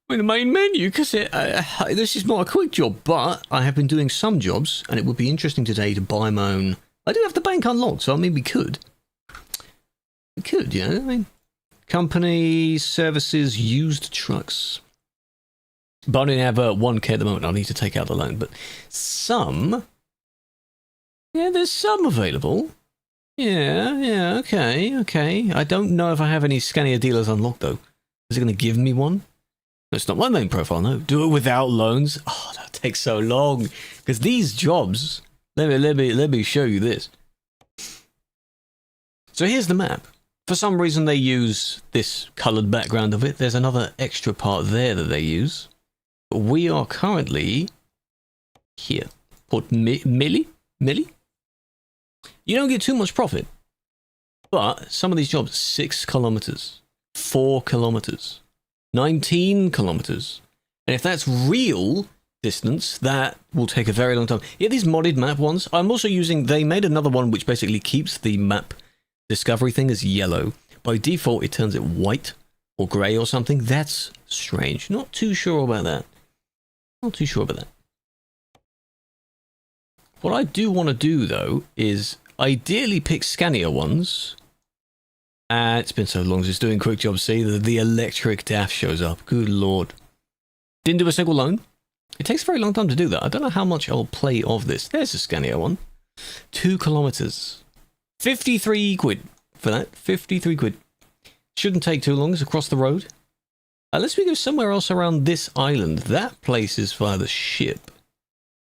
in the main menu, because this is not a quick job, but I have been doing some jobs, and it would be interesting today to buy my own. I do have the bank unlocked, so I mean, we could. We could, you know, I mean, company, services, used trucks. But I only have 1k at the moment. I need to take out the loan, but some. Yeah, there's some available. Yeah, okay. I don't know if I have any Scania dealers unlocked, though. Is it going to give me one? No, it's not my main profile, no. Do it without loans? Oh, that takes so long. Because these jobs... Let me show you this. So here's the map. For some reason, they use this coloured background of it. There's another extra part there that they use. But we are currently... here. Called Millie? You don't get too much profit. But some of these jobs, 6 kilometers, 4 kilometers, 19 kilometers. And if that's real distance, that will take a very long time. Yeah, these modded map ones, I'm also using, they made another one which basically keeps the map discovery thing as yellow. By default, it turns it white or grey or something. That's strange. Not too sure about that. What I do want to do, though, is ideally pick Scania ones. It's been so long since doing quick jobs. See, the electric daff shows up. Good lord. Didn't do a single loan. It takes a very long time to do that. I don't know how much I'll play of this. There's a Scania one. 2 kilometers. 53 quid for that. 53 quid. Shouldn't take too long. It's across the road. Unless we go somewhere else around this island. That place is via the ship.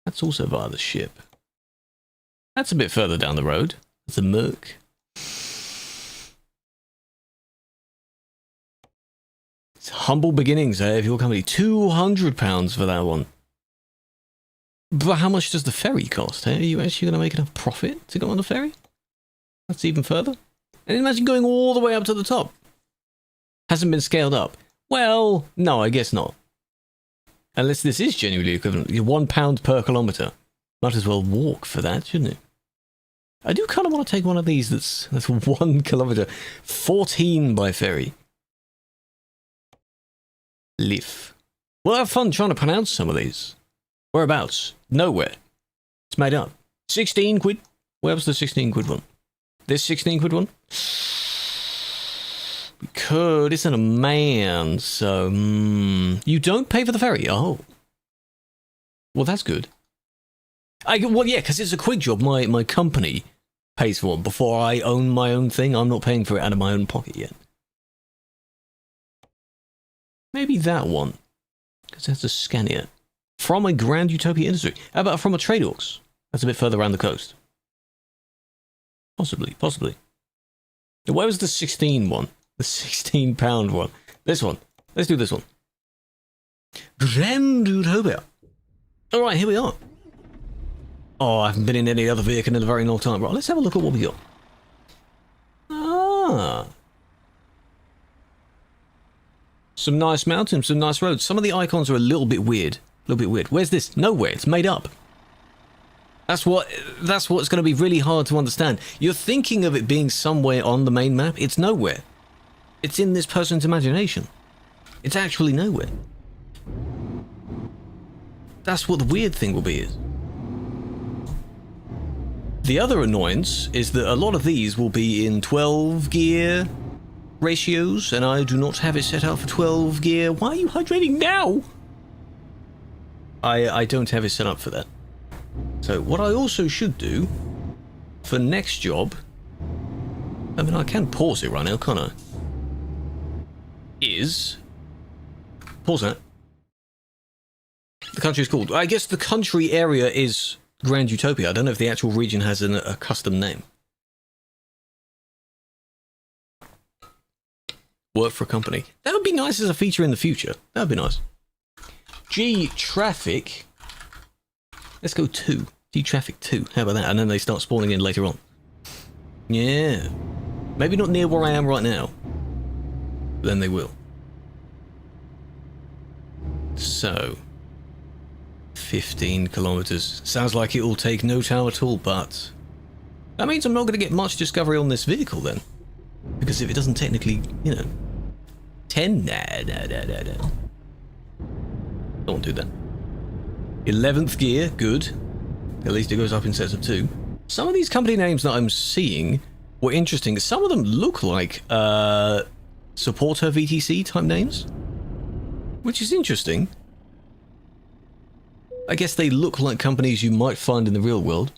That's also via the ship. That's a bit further down the road. It's a Merc. It's humble beginnings, eh, of your company. £200 for that one. But how much does the ferry cost? Eh? Are you actually going to make enough profit to go on the ferry? That's even further. And imagine going all the way up to the top. Hasn't been scaled up. Well, no, I guess not. Unless this is genuinely equivalent. £1 per kilometre. Might as well walk for that, shouldn't it? I do kind of want to take one of these that's 1 kilometre. 14 by ferry. Leaf. We'll have fun trying to pronounce some of these. Whereabouts? Nowhere. It's made up. 16 quid. Where's the 16 quid one? This 16 quid one? We could. It's in a man, so... You don't pay for the ferry? Oh. Well, that's good. Well, yeah, because it's a quick job. My company pays for it. Before I own my own thing, I'm not paying for it out of my own pocket yet. Maybe that one. Because that's a Scania. From a Grand Utopia industry. How about from a Trade Orcs? That's a bit further around the coast. Possibly. Where was the 16 one? The £16 one. This one. Let's do this one. Grand Utopia. Alright, here we are. Oh, I haven't been in any other vehicle in a very long time. Right, let's have a look at what we got. Ah. Some nice mountains, some nice roads. Some of the icons are a little bit weird. Where's this? Nowhere. It's made up. That's what's going to be really hard to understand. You're thinking of it being somewhere on the main map. It's nowhere. It's in this person's imagination. It's actually nowhere. That's what the weird thing will be is. The other annoyance is that a lot of these will be in 12 gear ratios, and I do not have it set up for 12 gear. Why are you hydrating now? I don't have it set up for that. So what I also should do for next job, I mean I can pause it right now, can't I? Is pause that. The country is called, I guess the country area is Grand Utopia. I don't know if the actual region has a custom name. Work for a company. That would be nice as a feature in the future. That would be nice. G traffic. Let's go 2. G traffic 2. How about that? And then they start spawning in later on. Yeah. Maybe not near where I am right now. But then they will. So. 15 kilometers. Sounds like it will take no time at all, but that means I'm not going to get much discovery on this vehicle then. Because if it doesn't technically, 10, nah. Don't do that. 11th gear, good. At least it goes up in sets of 2. Some of these company names that I'm seeing were interesting. Some of them look like supporter VTC type names, which is interesting. I guess they look like companies you might find in the real world.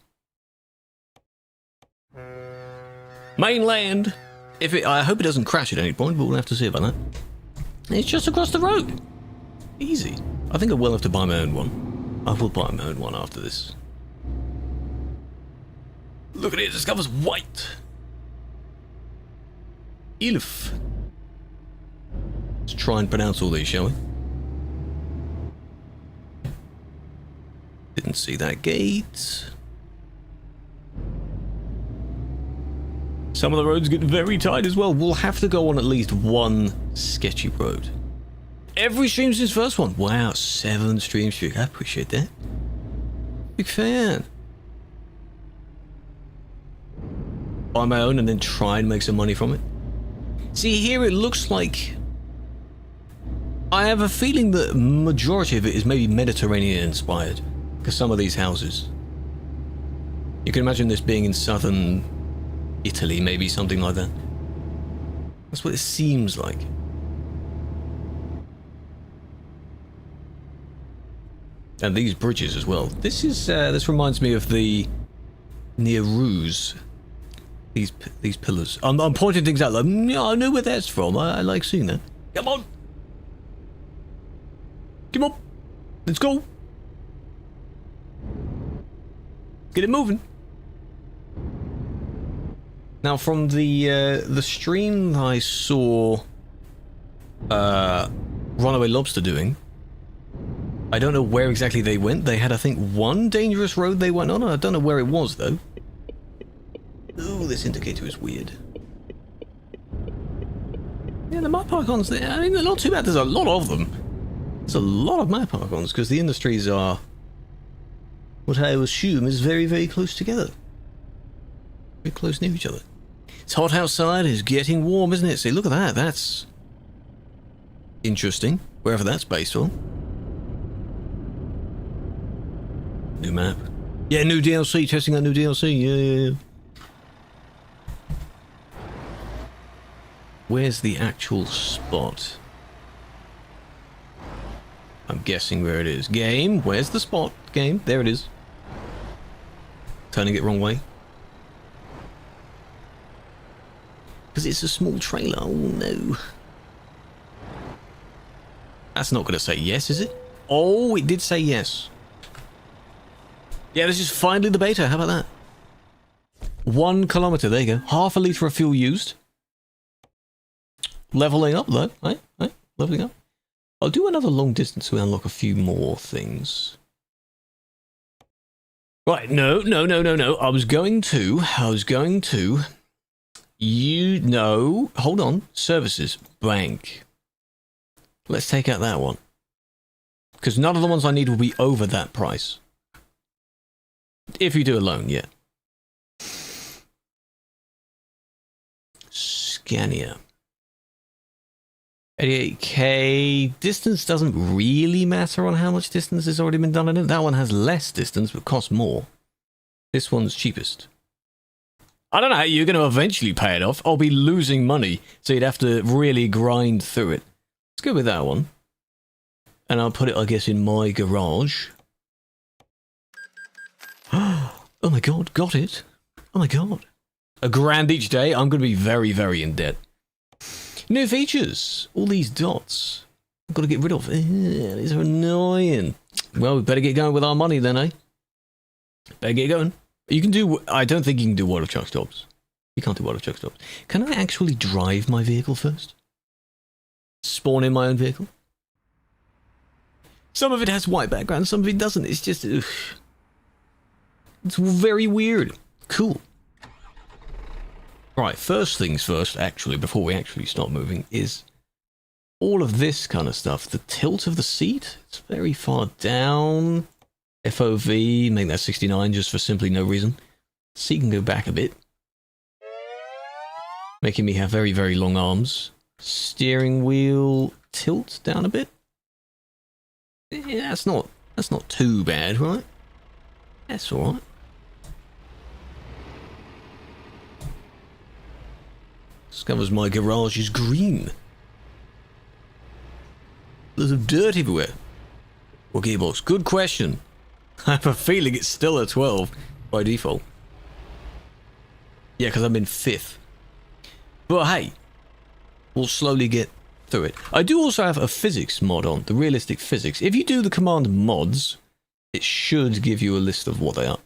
Mainland! I hope it doesn't crash at any point, but we'll have to see about that. It's just across the road. Easy. I think I will have to buy my own one. I will buy my own one after this. Look at it, it discovers white. Ilf. Let's try and pronounce all these, shall we? Didn't see that gate. Some of the roads get very tight as well. We'll have to go on at least one sketchy road. Every stream since first one. Wow, 7 stream streak. I appreciate that. Big fan. Buy my own and then try and make some money from it. See, here it looks like... I have a feeling that majority of it is maybe Mediterranean inspired. Because some of these houses. You can imagine this being in southern Italy, maybe something like that. That's what it seems like. And these bridges as well. This is this reminds me of the near Ruse. These pillars. I'm pointing things out like, yeah, I know where that's from. I like seeing that. Come on. Come on. Let's go. Get it moving. Now, from the stream I saw Runaway Lobster doing, I don't know where exactly they went. They had, I think, one dangerous road they went on. I don't know where it was, though. Ooh, this indicator is weird. Yeah, the map icons, I mean, they're not too bad. There's a lot of them. There's a lot of map icons, because the industries are, what I assume is very, very close together. Very close near each other. It's hot outside, it's getting warm, isn't it? See, look at that. That's interesting, wherever that's based on. New map. Yeah, new DLC, testing out new DLC. Yeah. Where's the actual spot? I'm guessing where it is. Game, where's the spot? Game, there it is. Turning it wrong way. Because it's a small trailer. Oh no. That's not going to say yes, is it? Oh, it did say yes. Yeah, this is finally the beta. How about that? 1 kilometer. There you go. Half a litre of fuel used. Leveling up, though. Right? Leveling up. I'll do another long distance to unlock a few more things. Right, no. I was going to. You know. Hold on. Services. Bank. Let's take out that one. Because none of the ones I need will be over that price. If you do a loan, yeah. Scania. 88k. Distance doesn't really matter on how much distance has already been done in it. That one has less distance but costs more. This one's cheapest. I don't know how you're going to eventually pay it off. I'll be losing money, so you'd have to really grind through it. Let's go with that one. And I'll put it, I guess, in my garage. Oh my god, got it. Oh my god. $1,000 each day. I'm going to be very, very in debt. New features. All these dots. I've got to get rid of. These are annoying. Well, we better get going with our money then, eh? Better get going. You can do... I don't think you can do World of Truck Stops. You can't do World of Truck Stops. Can I actually drive my vehicle first? Spawn in my own vehicle? Some of it has white background, some of it doesn't. It's just... Ugh. It's very weird. Cool. Right, first things first, actually, before we actually start moving, is all of this kind of stuff. The tilt of the seat, it's very far down. FOV, make that 69 just for simply no reason. Seat can go back a bit. Making me have very, very long arms. Steering wheel tilt down a bit. Yeah, that's not too bad, right? That's all right. Discovers my garage is green. There's dirt everywhere. What gearbox? Good question. I have a feeling it's still a 12 by default. Yeah, because I'm in 5th. But hey, we'll slowly get through it. I do also have a physics mod on, the realistic physics. If you do the command mods, it should give you a list of what they are.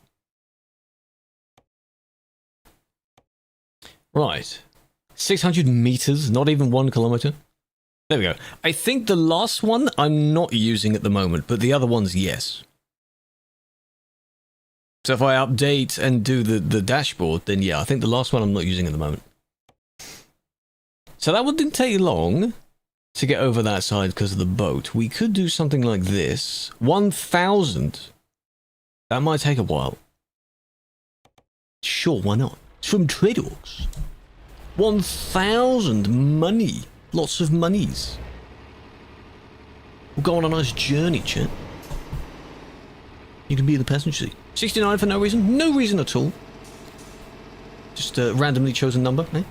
Right. 600 meters, not even 1 kilometer. There we go. I think the last one I'm not using at the moment, but the other ones, yes. So if I update and do the dashboard, then yeah, I think the last one I'm not using at the moment. So that one didn't take long to get over that side because of the boat. We could do something like this. 1,000. That might take a while. Sure, why not? It's from Tradeworks. 1,000 money. Lots of monies. We'll go on a nice journey, chat. You can be in the passenger seat. 69 for no reason? No reason at all. Just a randomly chosen number, eh?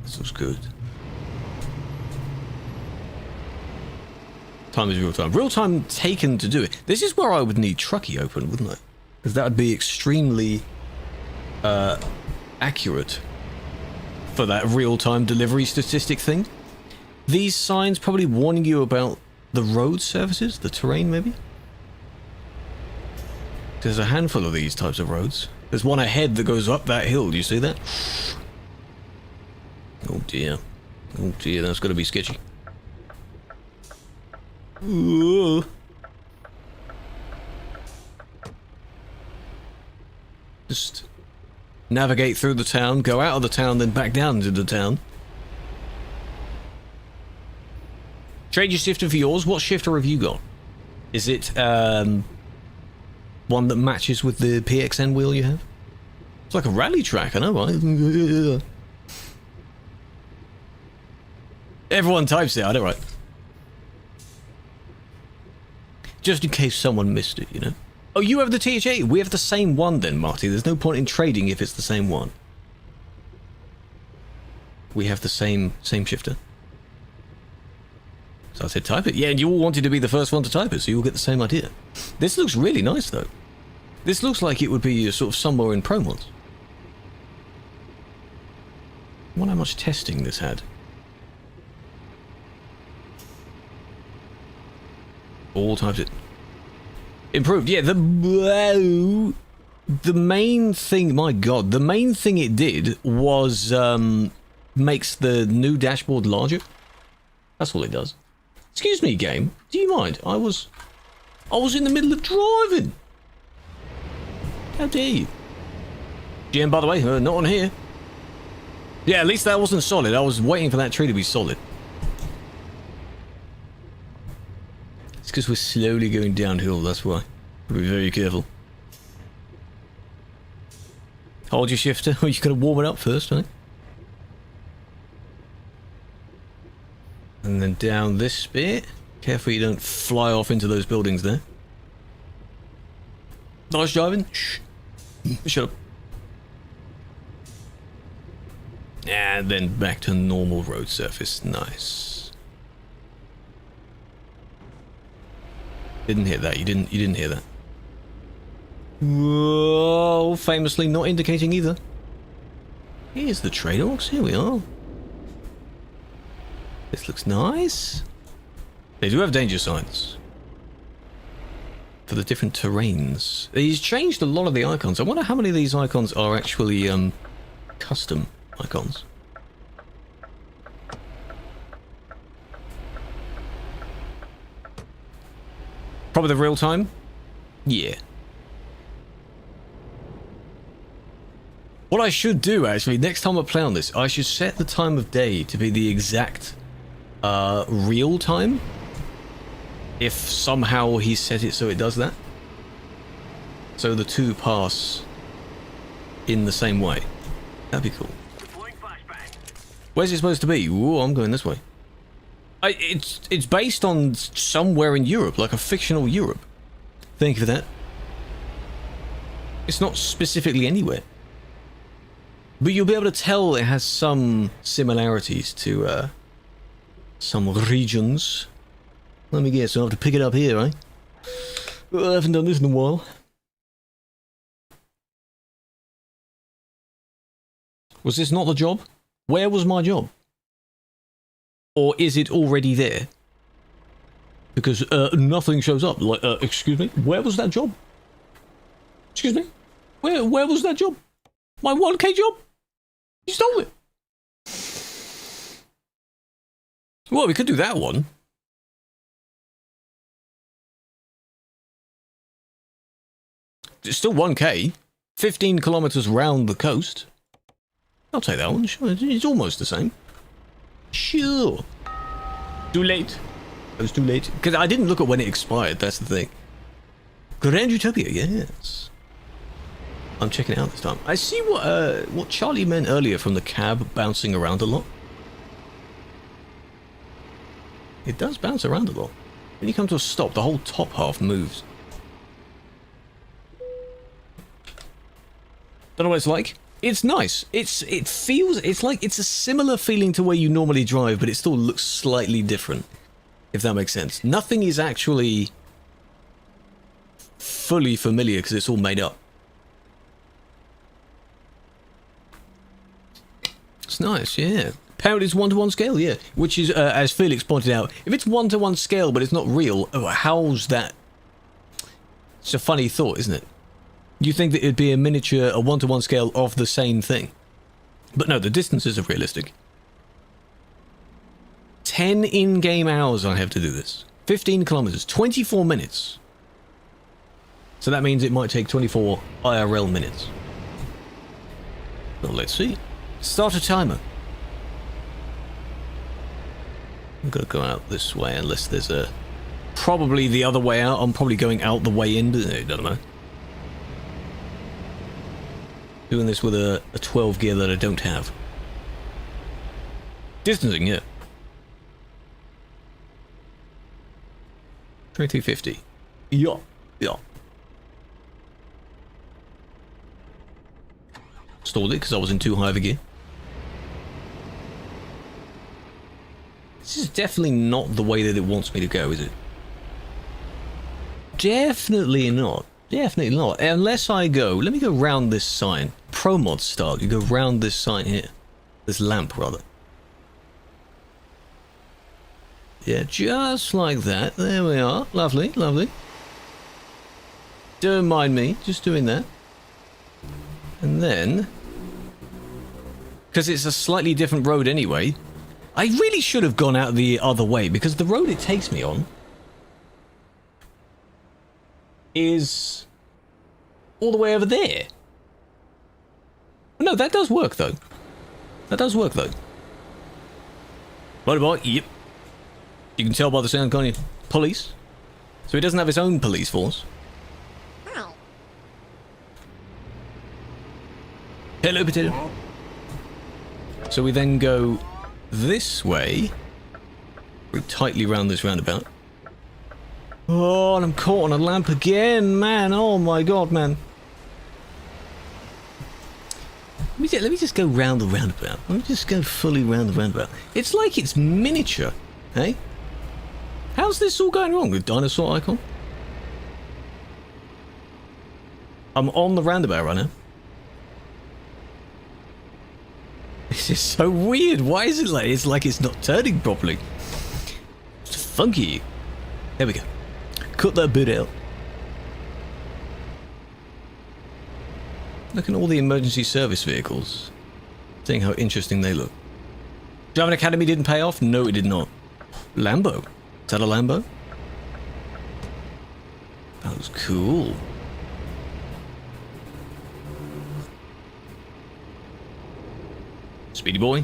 This looks good. Time is real time. Real time taken to do it. This is where I would need Truckee open, wouldn't I? Because that would be extremely accurate for that real-time delivery statistic thing. These signs probably warning you about the road surfaces, the terrain maybe? There's a handful of these types of roads. There's one ahead that goes up that hill, do you see that? Oh dear. Oh dear, that's going to be sketchy. Ooh. Just navigate through the town, go out of the town, then back down into the town. Trade your shifter for yours. What shifter have you got? Is it one that matches with the PXN wheel you have? It's like a rally track, I know, right? Everyone types it, I know, right? Just in case someone missed it, you know? Oh, you have the THA. We have the same one then, Marty. There's no point in trading if it's the same one. We have the same shifter. So I said type it. Yeah, and you all wanted to be the first one to type it, so you'll get the same idea. This looks really nice, though. This looks like it would be sort of somewhere in Pro Mods. I wonder how much testing this had. All types it. Improved, yeah, the main thing, my god, the main thing it did was makes the new dashboard larger. That's all it does. Excuse me, game, do you mind? I was in the middle of driving. How dare you? GM, by the way, not on here. Yeah, at least that wasn't solid. I was waiting for that tree to be solid. It's because we're slowly going downhill, that's why. Be very careful. Hold your shifter. Oh, you gotta warm it up first, right? And then down this bit. Careful you don't fly off into those buildings there. Nice driving. Shh. Shut up. And then back to normal road surface. Nice. Didn't hear that. You didn't hear that. Whoa, famously not indicating either. Here's the trade-offs. Here we are. This looks nice. They do have danger signs for the different terrains. He's changed a lot of the icons. I wonder how many of these icons are actually custom icons. Probably the real time? Yeah. What I should do, actually, next time I play on this, I should set the time of day to be the exact real time. If somehow he set it so it does that. So the two pass in the same way. That'd be cool. Where's it supposed to be? Ooh, I'm going this way. It's based on somewhere in Europe, like a fictional Europe. Thank you for that. It's not specifically anywhere. But you'll be able to tell it has some similarities to some regions. Let me guess, I'll have to pick it up here, eh? I haven't done this in a while. Was this not the job? Where was my job? Or is it already there? Because nothing shows up. Like, excuse me, where was that job? Excuse me, where was that job? My 1K job? You stole it. Well, we could do that one. It's still 1K. 15 kilometers round the coast. I'll take that one. Sure, it's almost the same. Sure. Too late. It was too late. Because I didn't look at when it expired, that's the thing. Grand Utopia, yes. I'm checking it out this time. I see what Charlie meant earlier from the cab bouncing around a lot. It does bounce around a lot. When you come to a stop, the whole top half moves. Don't know what it's like. It's nice. It feels, it's like it's a similar feeling to where you normally drive, but it still looks slightly different, if that makes sense. Nothing is actually fully familiar because it's all made up. It's nice, yeah. Apparently it's 1-to-1 scale, yeah. Which is, as Felix pointed out, if it's 1-to-1 scale but it's not real, how's that? It's a funny thought, isn't it? You think that it'd be a miniature, a 1-to-1 scale of the same thing. But no, the distances are realistic. 10 in-game hours I have to do this. 15 kilometers, 24 minutes. So that means it might take 24 IRL minutes. Well, let's see. Start a timer. I'm gonna go out this way unless there's a... Probably the other way out. I'm probably going out the way in, but I don't know. Doing this with a 12 gear that I don't have. Distancing, yeah. 2250. Yeah, yeah. Stalled it because I was in too high of a gear. This is definitely not the way that it wants me to go, is it? Definitely not. Definitely not. Unless I go... Let me go round this sign. Pro mod style. You go round this sign here. This lamp, rather. Yeah, just like that. There we are. Lovely, lovely. Don't mind me. Just doing that. And then... Because it's a slightly different road anyway. I really should have gone out the other way, because the road it takes me on... is all the way over there. No, that does work though. That does work though. Motorbike, yep. You can tell by the sound, can't you? Police. So he doesn't have his own police force. Hello, potato. So we then go this way, very tightly round this roundabout. Oh, and I'm caught on a lamp again, man. Oh my god, man. Let me just go round the roundabout. Let me just go fully round the roundabout. It's like it's miniature, hey? How's this all going wrong with dinosaur icon? I'm on the roundabout right now. This is so weird. Why is it like it's not turning properly? It's funky. There we go. Cut that bit out. Look at all the emergency service vehicles. Seeing how interesting they look. Driving Academy didn't pay off? No, it did not. Lambo. Is that a Lambo? That was cool. Speedy boy.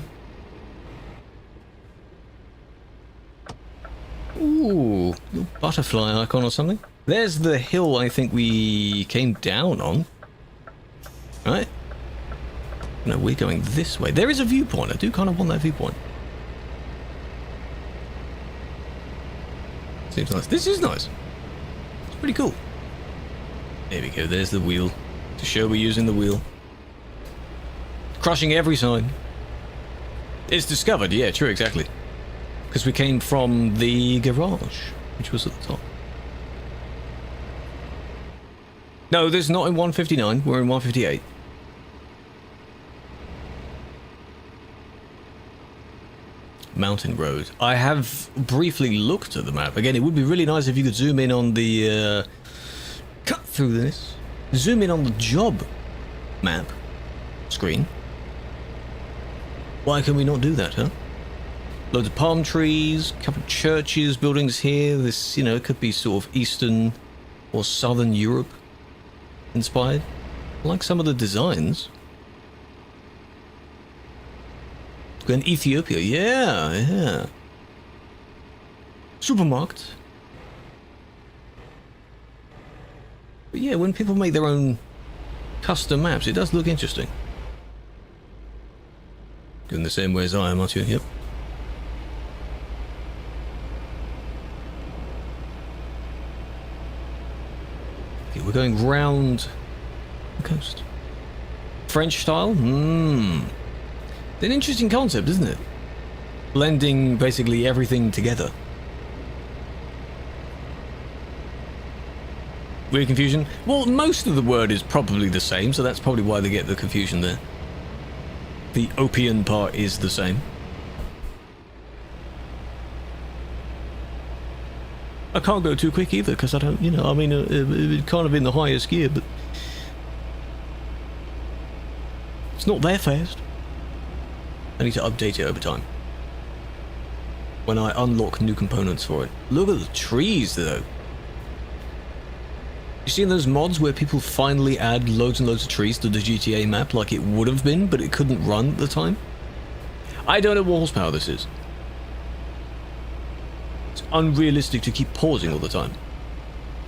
Ooh, little butterfly icon or something. There's the hill I think we came down on. Right? No, we're going this way. There is a viewpoint. I do kind of want that viewpoint. Seems nice. This is nice. It's pretty cool. There we go. There's the wheel. To show we're using the wheel. Crushing every sign. It's discovered. Yeah, true, exactly. Because we came from the garage, which was at the top. No, this is not in 159. We're in 158. Mountain Road. I have briefly looked at the map. Again, it would be really nice if you could zoom in on the... cut through this. Zoom in on the job map screen. Why can we not do that, huh? Loads of palm trees, a couple of churches, buildings here. This, you know, it could be sort of Eastern or Southern Europe inspired. I like some of the designs. And Ethiopia, yeah. Supermarket. But yeah, when people make their own custom maps, it does look interesting. Going the same way as I am, aren't you? Yep. Okay, we're going round the coast. French style? It's an interesting concept, isn't it? Blending basically everything together. Weird confusion? Well, most of the word is probably the same, so that's probably why they get the confusion there. The Opian part is the same. I can't go too quick either, because I don't, you know, I mean, kind of in the highest gear, but... it's not that fast. I need to update it over time. When I unlock new components for it. Look at the trees, though. You seen those mods where people finally add loads and loads of trees to the GTA map like it would have been, but it couldn't run at the time? I don't know what horsepower this is. It's unrealistic to keep pausing all the time,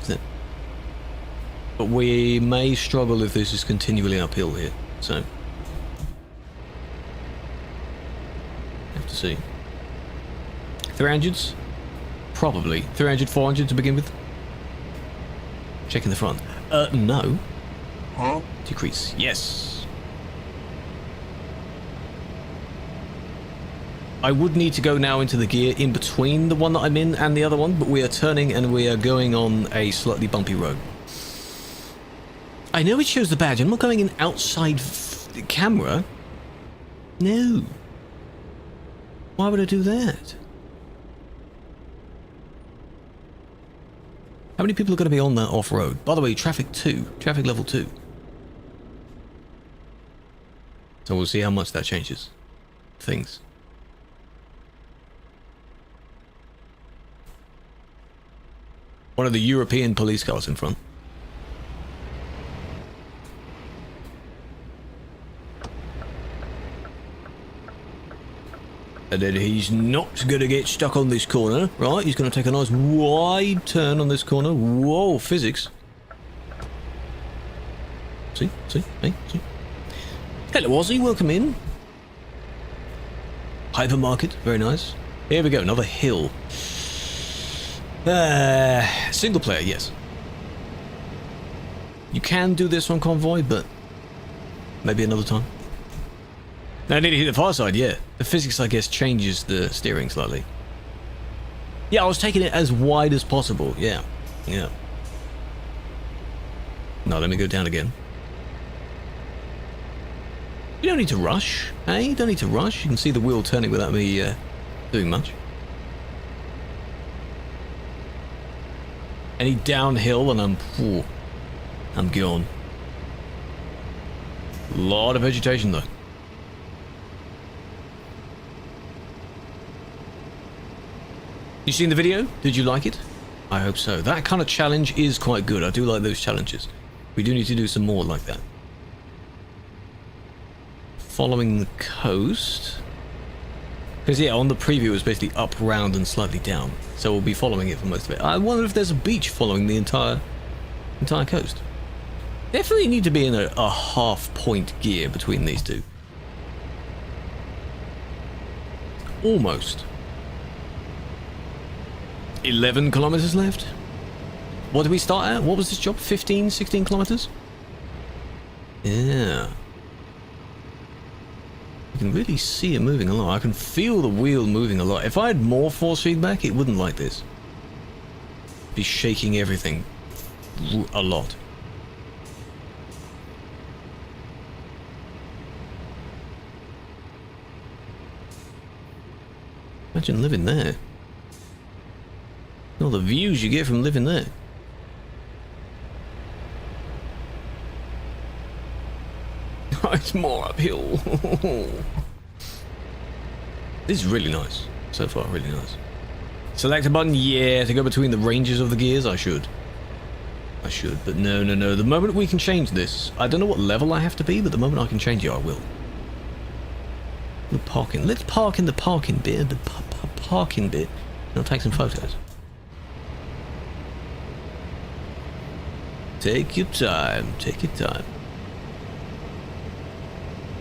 isn't it? But we may struggle if this is continually uphill here, so... have to see. 300s? Probably. 300, 400 to begin with? Checking the front. No. Huh? Decrease. Yes. I would need to go now into the gear in between the one that I'm in and the other one, but we are turning and we are going on a slightly bumpy road. I know it shows the badge. I'm not going in outside the camera. No. Why would I do that? How many people are going to be on that off-road? By the way, traffic level 2. So we'll see how much that changes things. One of the European police cars in front. And then he's not going to get stuck on this corner, right? He's going to take a nice wide turn on this corner. Whoa, physics. See? Hey, see? Hello, Aussie, welcome in. Hypermarket, very nice. Here we go, another hill. Single player, yes. You can do this on Convoy, but maybe another time. No, I need to hit the far side, yeah. The physics, I guess, changes the steering slightly. Yeah, I was taking it as wide as possible, yeah. Yeah. No, let me go down again. You don't need to rush, eh? You don't need to rush. You can see the wheel turning without me doing much. Any downhill and I'm gone. A lot of vegetation though. You seen the video? Did you like it? I hope so. That kind of challenge is quite good. I do like those challenges. We do need to do some more like that. Following the coast. Because yeah, on the preview it was basically up, round and slightly down. So we'll be following it for most of it. I wonder if there's a beach following the entire coast. Definitely need to be in a half-point gear between these two. Almost. 11 kilometers left. What did we start at? What was this job? 15, 16 kilometers? Yeah. You can really see it moving a lot. I can feel the wheel moving a lot. If I had more force feedback, it wouldn't like this. It'd be shaking everything a lot. Imagine living there. All the views you get from living there. It's more uphill. This is really nice. So far, really nice. Select a button, yeah, to go between the ranges of the gears. I should, but no. The moment we can change this, I don't know what level I have to be, but the moment I can change it, I will. The parking. Let's park in the parking bit, the parking bit, and I'll take some photos. Take your time. Take your time.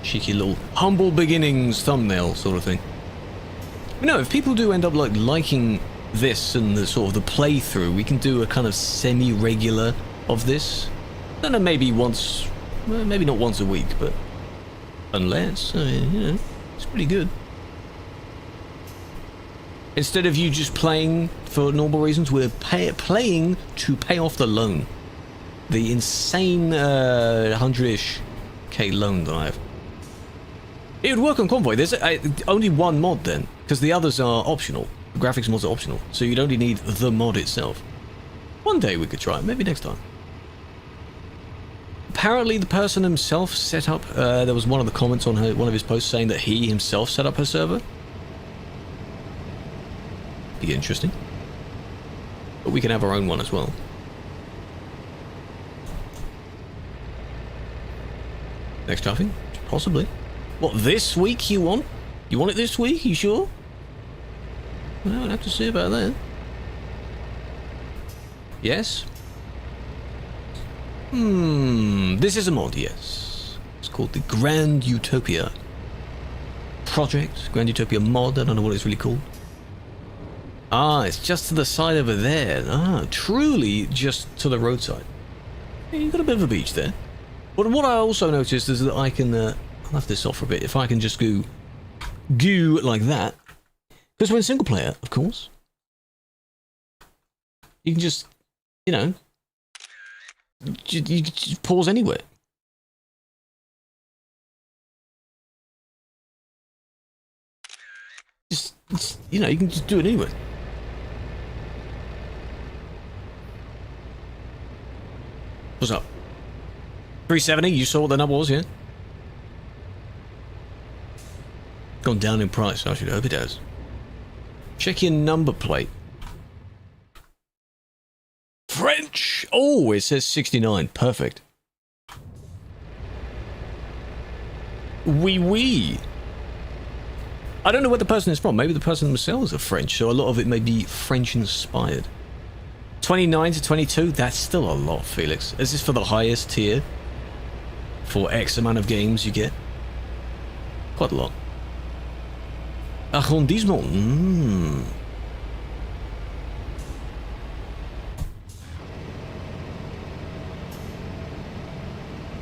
Cheeky little humble beginnings thumbnail sort of thing. You know, if people do end up like liking this and the sort of the playthrough, we can do a kind of semi-regular of this. I don't know, maybe once, well, maybe not once a week, but unless, I mean, you know, it's pretty good. Instead of you just playing for normal reasons, we're playing to pay off the loan. The insane 100-ish K loan that I have. It would work on Convoy. There's only one mod then, because the others are optional. The graphics mods are optional, so you'd only need the mod itself. One day we could try it, maybe next time. Apparently the person himself set up, there was one of the comments on one of his posts saying that he himself set up her server. Be interesting. But we can have our own one as well. Next traffic? Possibly. What, this week you want? You want it this week? You sure? Well, I'll have to see about that. Yes? This is a mod, yes. It's called the Grand Utopia project. Grand Utopia mod, I don't know what it's really called. Ah, it's just to the side over there. Ah, truly just to the roadside. Yeah, you've got a bit of a beach there. But what I also noticed is that I can... I'll have this off for a bit. If I can just go like that. Because when single player, of course, you can just, you know, you can just pause anywhere. Just, you know, you can just do it anywhere. What's up? 370, you saw what the number was, yeah? Gone down in price, I should hope it has. Check your number plate. French! Oh, it says 69. Perfect. Oui, oui. I don't know where the person is from. Maybe the person themselves are French, so a lot of it may be French-inspired. 29 to 22, that's still a lot, Felix. Is this for the highest tier? For X amount of games you get? Quite a lot. Arrondissement.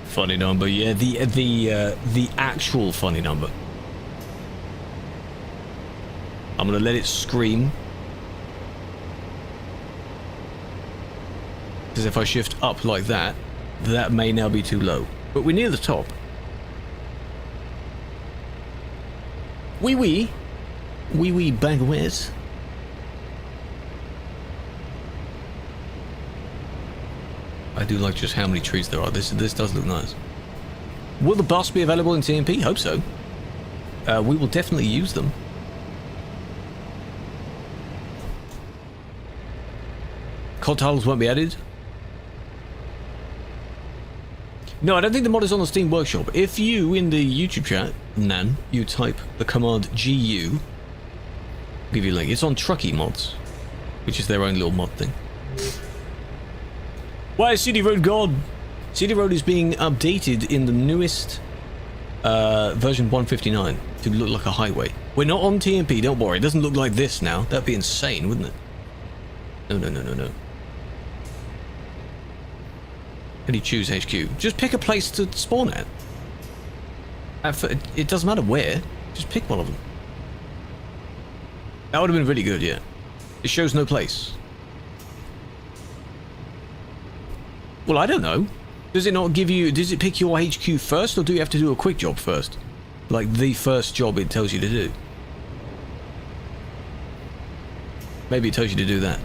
Funny number, yeah. The actual funny number. I'm gonna let it scream. Because if I shift up like that, that may now be too low. But we're near the top. Oui, oui. Oui, oui, baguettes. I do like just how many trees there are. This does look nice. Will the bus be available in TMP? Hope so. We will definitely use them. COD titles won't be added. No, I don't think the mod is on the Steam Workshop. If you, in the YouTube chat, Nan, you type the command GU, I'll give you a link. It's on Truckee mods, which is their own little mod thing. Why is CD Road gone? CD Road is being updated in the newest version 159 to look like a highway. We're not on TMP, don't worry. It doesn't look like this now. That'd be insane, wouldn't it? No, no, no, no, no. How do you choose HQ? Just pick a place to spawn at. It doesn't matter where. Just pick one of them. That would have been really good, yeah. It shows no place. Well, I don't know. Does it not give you... Does it pick your HQ first, or do you have to do a quick job first? Like, the first job it tells you to do. Maybe it tells you to do that.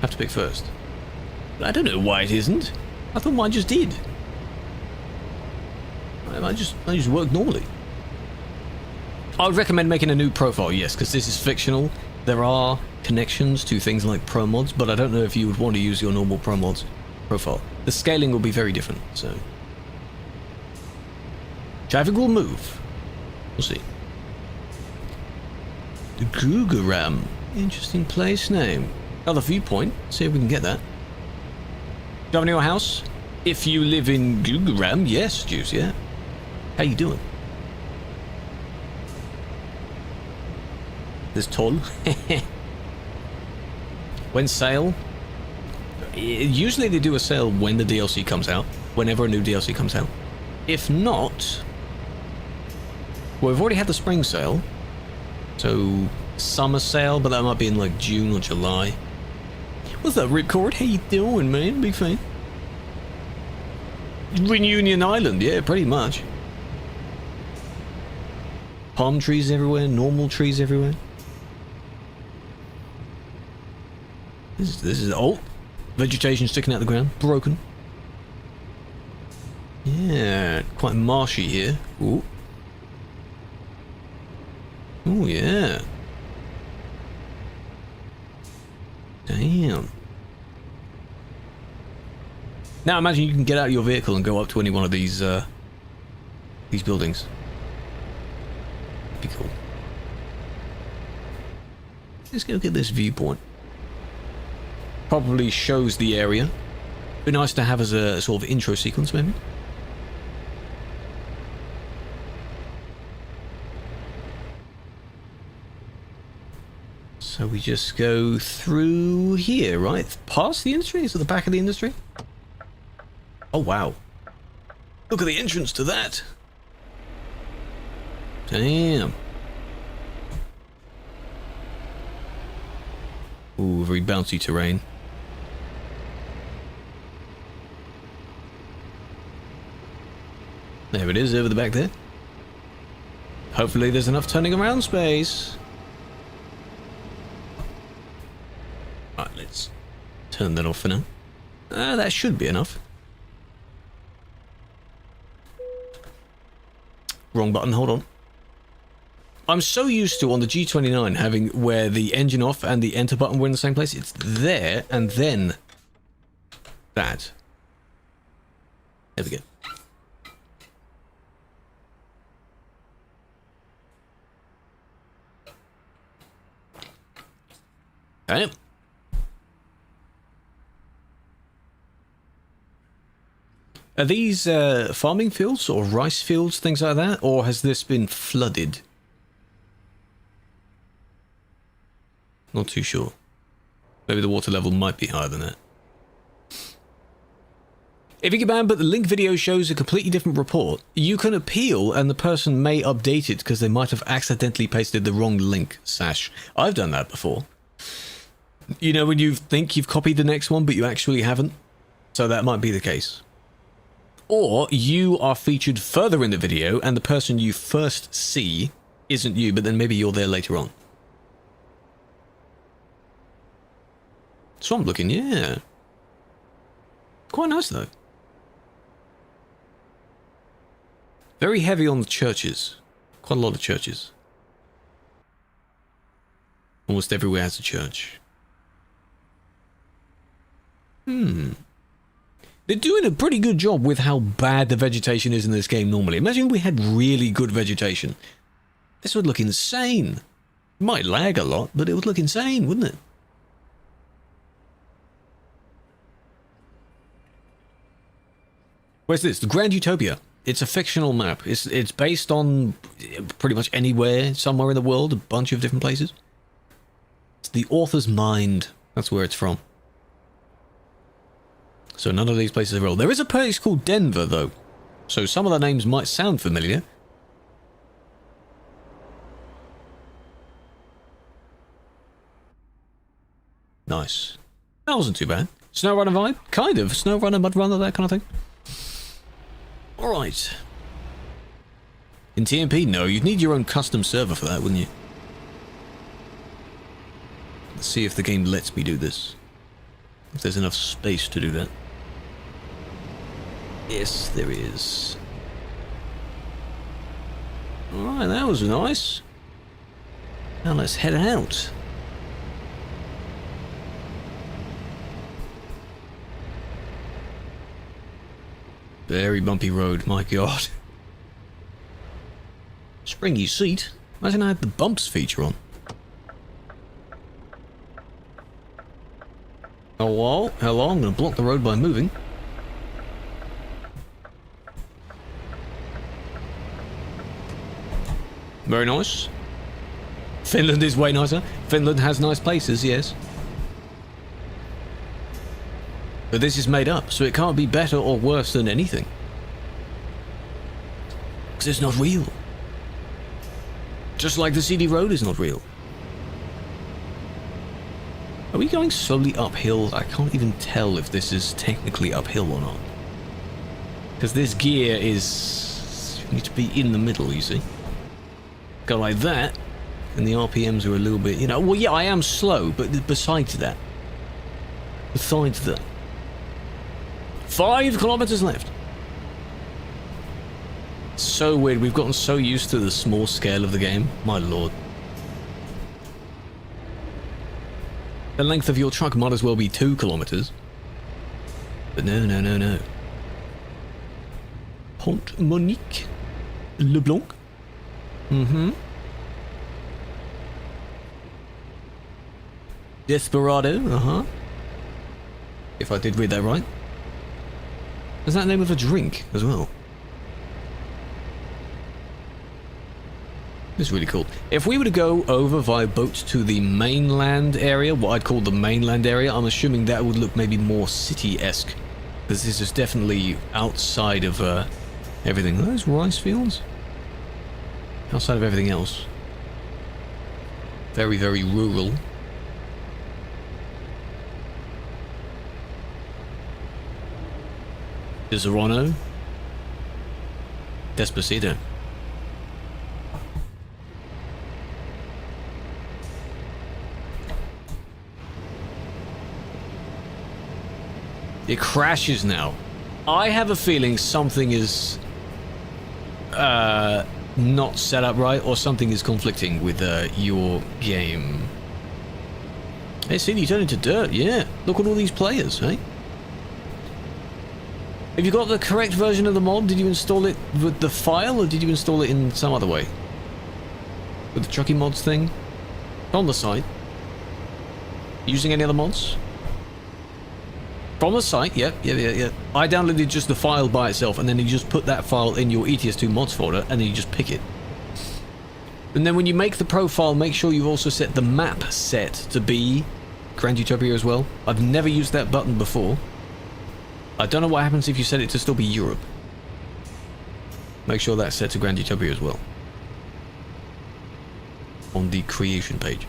Have to pick first. I don't know why it isn't. I thought mine just did. I just worked normally. I would recommend making a new profile, yes, because this is fictional. There are connections to things like pro mods, but I don't know if you would want to use your normal pro mods profile. The scaling will be very different, so... Traffic will move. We'll see. The Gugaram. Interesting place name. Another viewpoint. See if we can get that. Do you have your house? If you live in Gugaram, yes, Juice, yeah. How you doing? There's Toll. When sale? Usually they do a sale when the DLC comes out. Whenever a new DLC comes out. If not... Well, we've already had the spring sale. So, summer sale, but that might be in like June or July. What's up, Ripcord? How you doing, man? Big fan. Reunion Island, yeah, pretty much. Palm trees everywhere, normal trees everywhere. This is oh, vegetation sticking out the ground, broken. Yeah, quite marshy here. Ooh. Oh yeah. Damn. Now imagine you can get out of your vehicle and go up to any one of these buildings. That'd be cool. Let's go get this viewpoint. Probably shows the area. Be nice to have as a sort of intro sequence, maybe. So we just go through here, right? Past the industry? Is it the back of the industry? Oh, wow. Look at the entrance to that. Damn. Ooh, very bouncy terrain. There it is, over the back there. Hopefully there's enough turning around space. Right, let's turn that off for now. That should be enough. Wrong button, hold on. I'm so used to on the G29 having where the engine off and the enter button were in the same place. It's there and then that. There we go. Okay. Are these farming fields or rice fields, things like that? Or has this been flooded? Not too sure. Maybe the water level might be higher than that. If you can ban, but the link video shows a completely different report, you can appeal and the person may update it because they might have accidentally pasted the wrong link, Sash. I've done that before. You know when you think you've copied the next one, but you actually haven't? So that might be the case. Or you are featured further in the video and the person you first see isn't you, but then maybe you're there later on. So I'm looking, yeah. Quite nice though. Very heavy on the churches. Quite a lot of churches. Almost everywhere has a church. They're doing a pretty good job with how bad the vegetation is in this game normally. Imagine we had really good vegetation. This would look insane. It might lag a lot, but it would look insane, wouldn't it? Where's this? The Grand Utopia. It's a fictional map. It's based on pretty much anywhere, somewhere in the world, a bunch of different places. It's the author's mind. That's where it's from. So none of these places are real. There is a place called Denver, though. So some of the names might sound familiar. Nice. That wasn't too bad. SnowRunner vibe? Kind of. SnowRunner, MudRunner, that kind of thing. Alright. In TMP, no. You'd need your own custom server for that, wouldn't you? Let's see if the game lets me do this. If there's enough space to do that. Yes, there is. Alright, that was nice. Now let's head out. Very bumpy road, my god. Springy seat? Imagine I had the bumps feature on. Hello? Hello, I'm going to block the road by moving. Very nice. Finland is way nicer. Finland has nice places, yes. But this is made up, so it can't be better or worse than anything. Because it's not real. Just like the CD road is not real. Are we going slowly uphill? I can't even tell if this is technically uphill or not. Because this gear is... you need to be in the middle, you see. Go like that, and the RPMs are a little bit, you know... well, yeah, I am slow, but besides that... 5 kilometers left. So weird, we've gotten so used to the small scale of the game. My lord. The length of your truck might as well be 2 kilometers. But no, no, no, no. Pont Monique Leblanc. Mm-hmm. Desperado, uh-huh. If I did read that right. Is that the name of a drink as well? It's really cool. If we were to go over via boat to the mainland area, what I'd call the mainland area, I'm assuming that would look maybe more city-esque. Because this is definitely outside of everything. Are those rice fields? Outside of everything else. Very, very rural. Gesriagne. Despacito. It crashes now. I have a feeling something is not set up right, or something is conflicting with your game. Hey, see, you turn into dirt, yeah. Look at all these players, eh? Have you got the correct version of the mod? Did you install it with the file, or did you install it in some other way? With the Truckee mods thing? On the site. Using any other mods? From the site, yeah. I downloaded just the file by itself, and then you just put that file in your ETS2 mods folder, and then you just pick it. And then when you make the profile, make sure you've also set the map set to be Grand Utopia as well. I've never used that button before. I don't know what happens if you set it to still be Europe. Make sure that's set to Grand Utopia as well. On the creation page.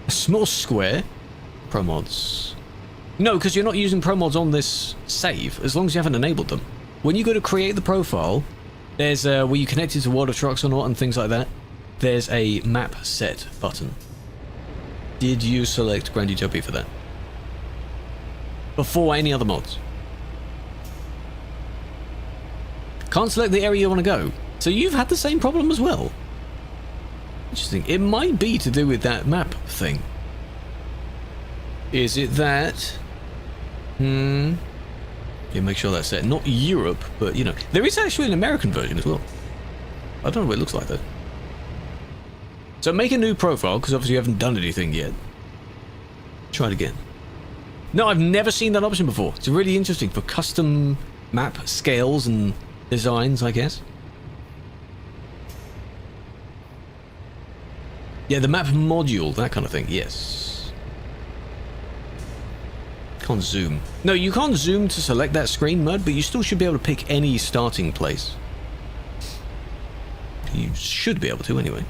A small square. Pro mods. No, because you're not using pro mods on this save, as long as you haven't enabled them. When you go to create the profile, there's where you connect it to World of Trucks or not and things like that. There's a map set button. Did you select Grand Utopia for that? Before any other mods. Can't select the area you want to go. So you've had the same problem as well. Interesting. It might be to do with that map thing. Is it that? Yeah, make sure that's set. Not Europe, but you know. There is actually an American version as well. I don't know what it looks like though. So make a new profile, because obviously you haven't done anything yet. Try it again. No, I've never seen that option before. It's really interesting for custom map scales and designs, I guess. Yeah, the map module, that kind of thing, yes. Can't zoom. No, you can't zoom to select that screen mode, but you still should be able to pick any starting place. You should be able to, anyway.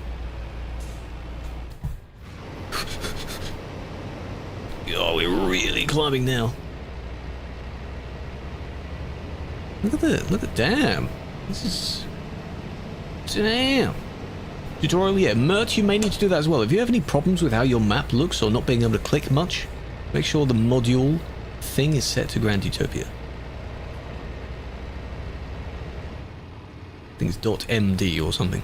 Oh, we're really climbing now. Look at that, look at, damn. This is... Damn. Tutorial, yeah. Mert, you may need to do that as well. If you have any problems with how your map looks or not being able to click much, make sure the module thing is set to Grand Utopia. I think it's .md or something.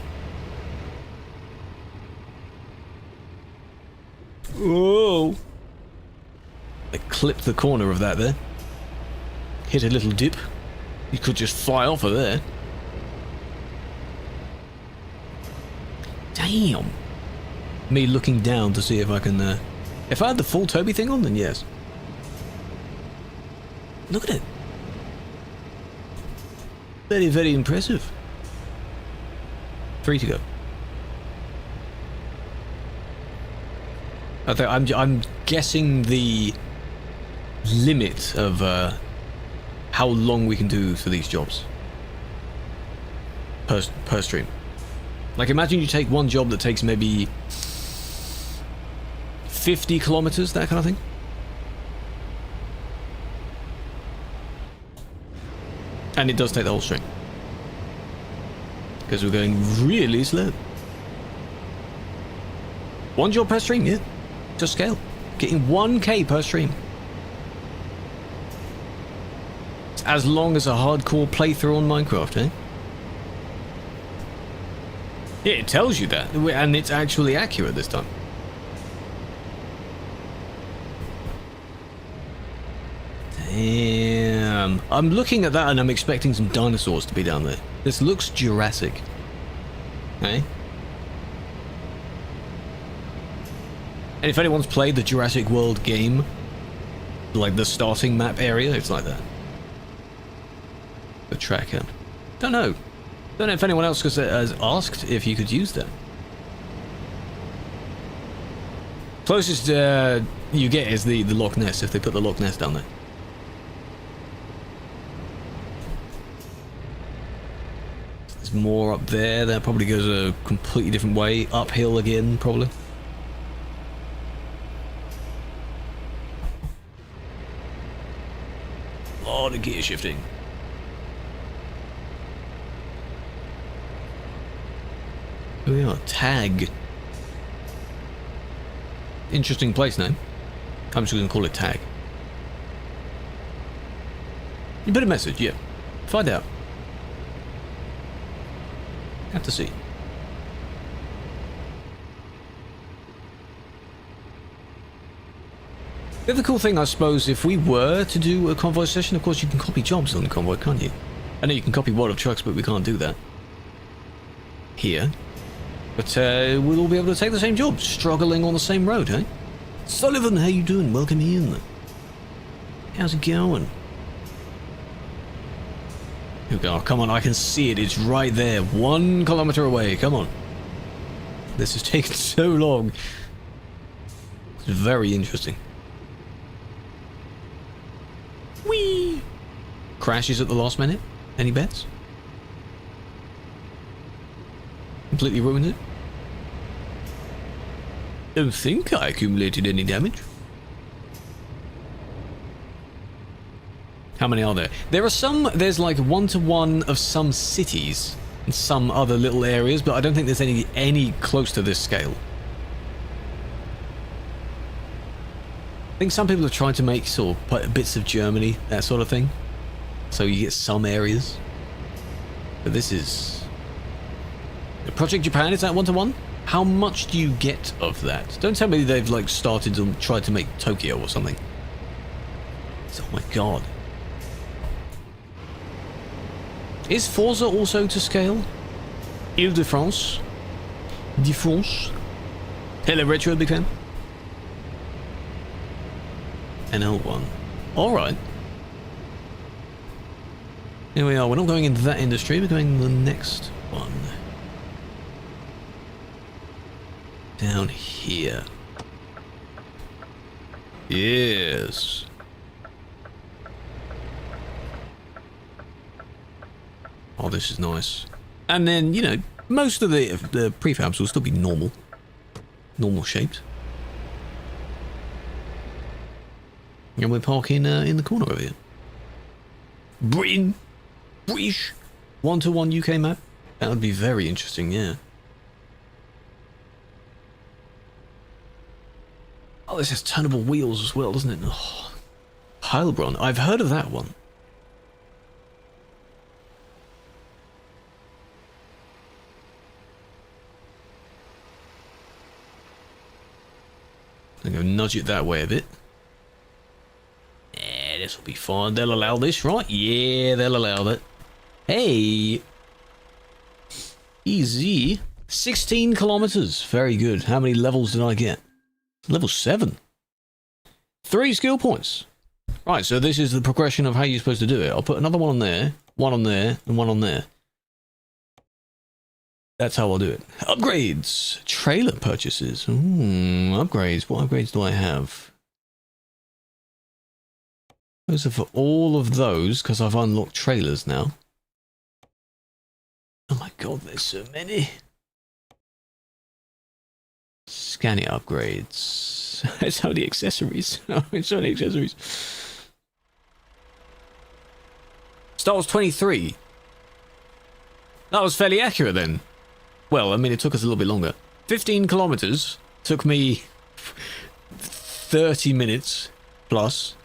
Whoa! I clipped the corner of that there. Hit a little dip. You could just fly off of there. Damn! Me looking down to see if I can, if I had the full Toby thing on, then yes. Look at it. Very, very impressive. 3 to go. I'm guessing the limit of how long we can do for these jobs per stream. Like, imagine you take one job that takes maybe 50 kilometers, that kind of thing. And it does take the whole stream. Because we're going really slow. One job per stream, yeah. Just scale. Getting 1k per stream. It's as long as a hardcore playthrough on Minecraft, eh? Yeah, it tells you that, and it's actually accurate this time. Damn. I'm looking at that and I'm expecting some dinosaurs to be down there. This looks Jurassic. Eh? And if anyone's played the Jurassic World game, like the starting map area, it's like that. The tracker. Don't know. Don't know if anyone else has asked if you could use that. Closest you get is the Loch Ness, if they put the Loch Ness down there. There's more up there. That probably goes a completely different way. Uphill again, probably. A lot of gear shifting. Here we are, Tag. Interesting place name. I'm just going to call it Tag. You put a message, yeah. Find out. Have to see. The other cool thing, I suppose, if we were to do a convoy session, of course you can copy jobs on the convoy, can't you? I know you can copy World of Trucks, but we can't do that here. But we'll all be able to take the same job, struggling on the same road, eh? Sullivan, how you doing? Welcome in. How's it going? Here we go. Oh, come on, I can see it. It's right there. 1 kilometer away. Come on. This has taken so long. It's very interesting. Whee! Crashes at the last minute? Any bets? Completely ruined it? Don't think I accumulated any damage. How many are there? There are some, there's like 1-to-1 of some cities and some other little areas, but I don't think there's any close to this scale. I think some people have tried to make sort of bits of Germany, that sort of thing. So you get some areas. But this is... Project Japan, is that 1-to-1? How much do you get of that? Don't tell me they've like started to try to make Tokyo or something. Oh my god. Is Forza also to scale? Ile-de-France? De France? Hello Retro, big fan. NL1. Alright. Here we are, we're not going into that industry, we're going to the next one. down here. Yes. Oh, this is nice. And then, you know, most of the prefabs will still be normal shaped. And we're parking in the corner over here. British 1-to-1 UK map. That would be very interesting, yeah. Oh, this has turnable wheels as well, doesn't it? Oh, Heilbronn. I've heard of that one. I'm going to nudge it that way a bit. Yeah, this will be fine. They'll allow this, right? Yeah, they'll allow that. Hey! Easy. 16 kilometers. Very good. How many levels did I get? Level 7. 3 skill points. Right, so this is the progression of how you're supposed to do it. I'll put another one on there, and one on there. That's how I'll do it. Upgrades. Trailer purchases. Upgrades. What upgrades do I have? Those are for all of those, because I've unlocked trailers now. Oh my god, there's so many. Scanning upgrades. It's only accessories. It's only accessories. Star Wars 23. That was fairly accurate then. Well, I mean, it took us a little bit longer. 15 kilometers took me 30 minutes plus.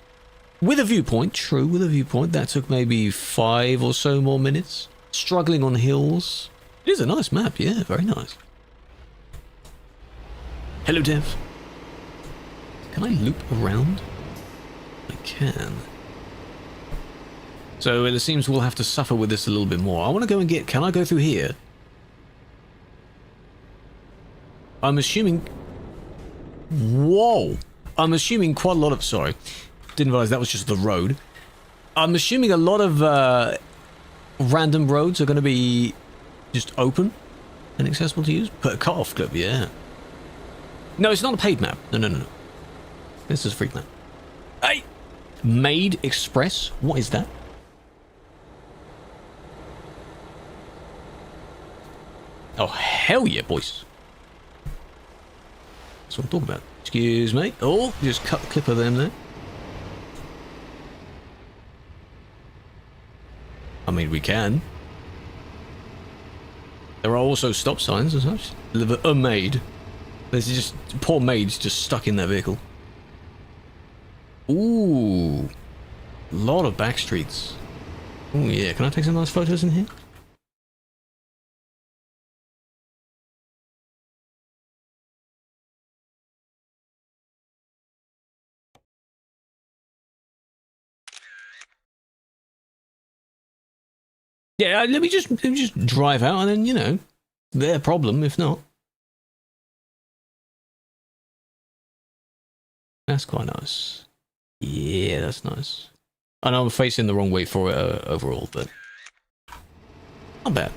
With a viewpoint, true, with a viewpoint, that took maybe 5 or so more minutes. Struggling on hills. It is a nice map, yeah, very nice. Hello, Dev. Can I loop around? I can. So it seems we'll have to suffer with this a little bit more. I want to go and get... Can I go through here? I'm assuming... Whoa! I'm assuming quite a lot of... Sorry. Didn't realize that was just the road. I'm assuming a lot of random roads are going to be just open and accessible to use. Put a cut-off clip, yeah. No, it's not a paid map. No. This is a free map. Hey! Made Express? What is that? Oh, hell yeah, boys. That's what I'm talking about. Excuse me. Oh, just cut the clip of them there. I mean, we can. There are also stop signs and such. A maid. There's just poor maids just stuck in that vehicle. Ooh, a lot of back streets. Oh yeah, can I take some nice photos in here? Yeah, let me just drive out and then, you know, their problem if not. That's quite nice. Yeah, that's nice. I know I'm facing the wrong way for it overall, but not bad.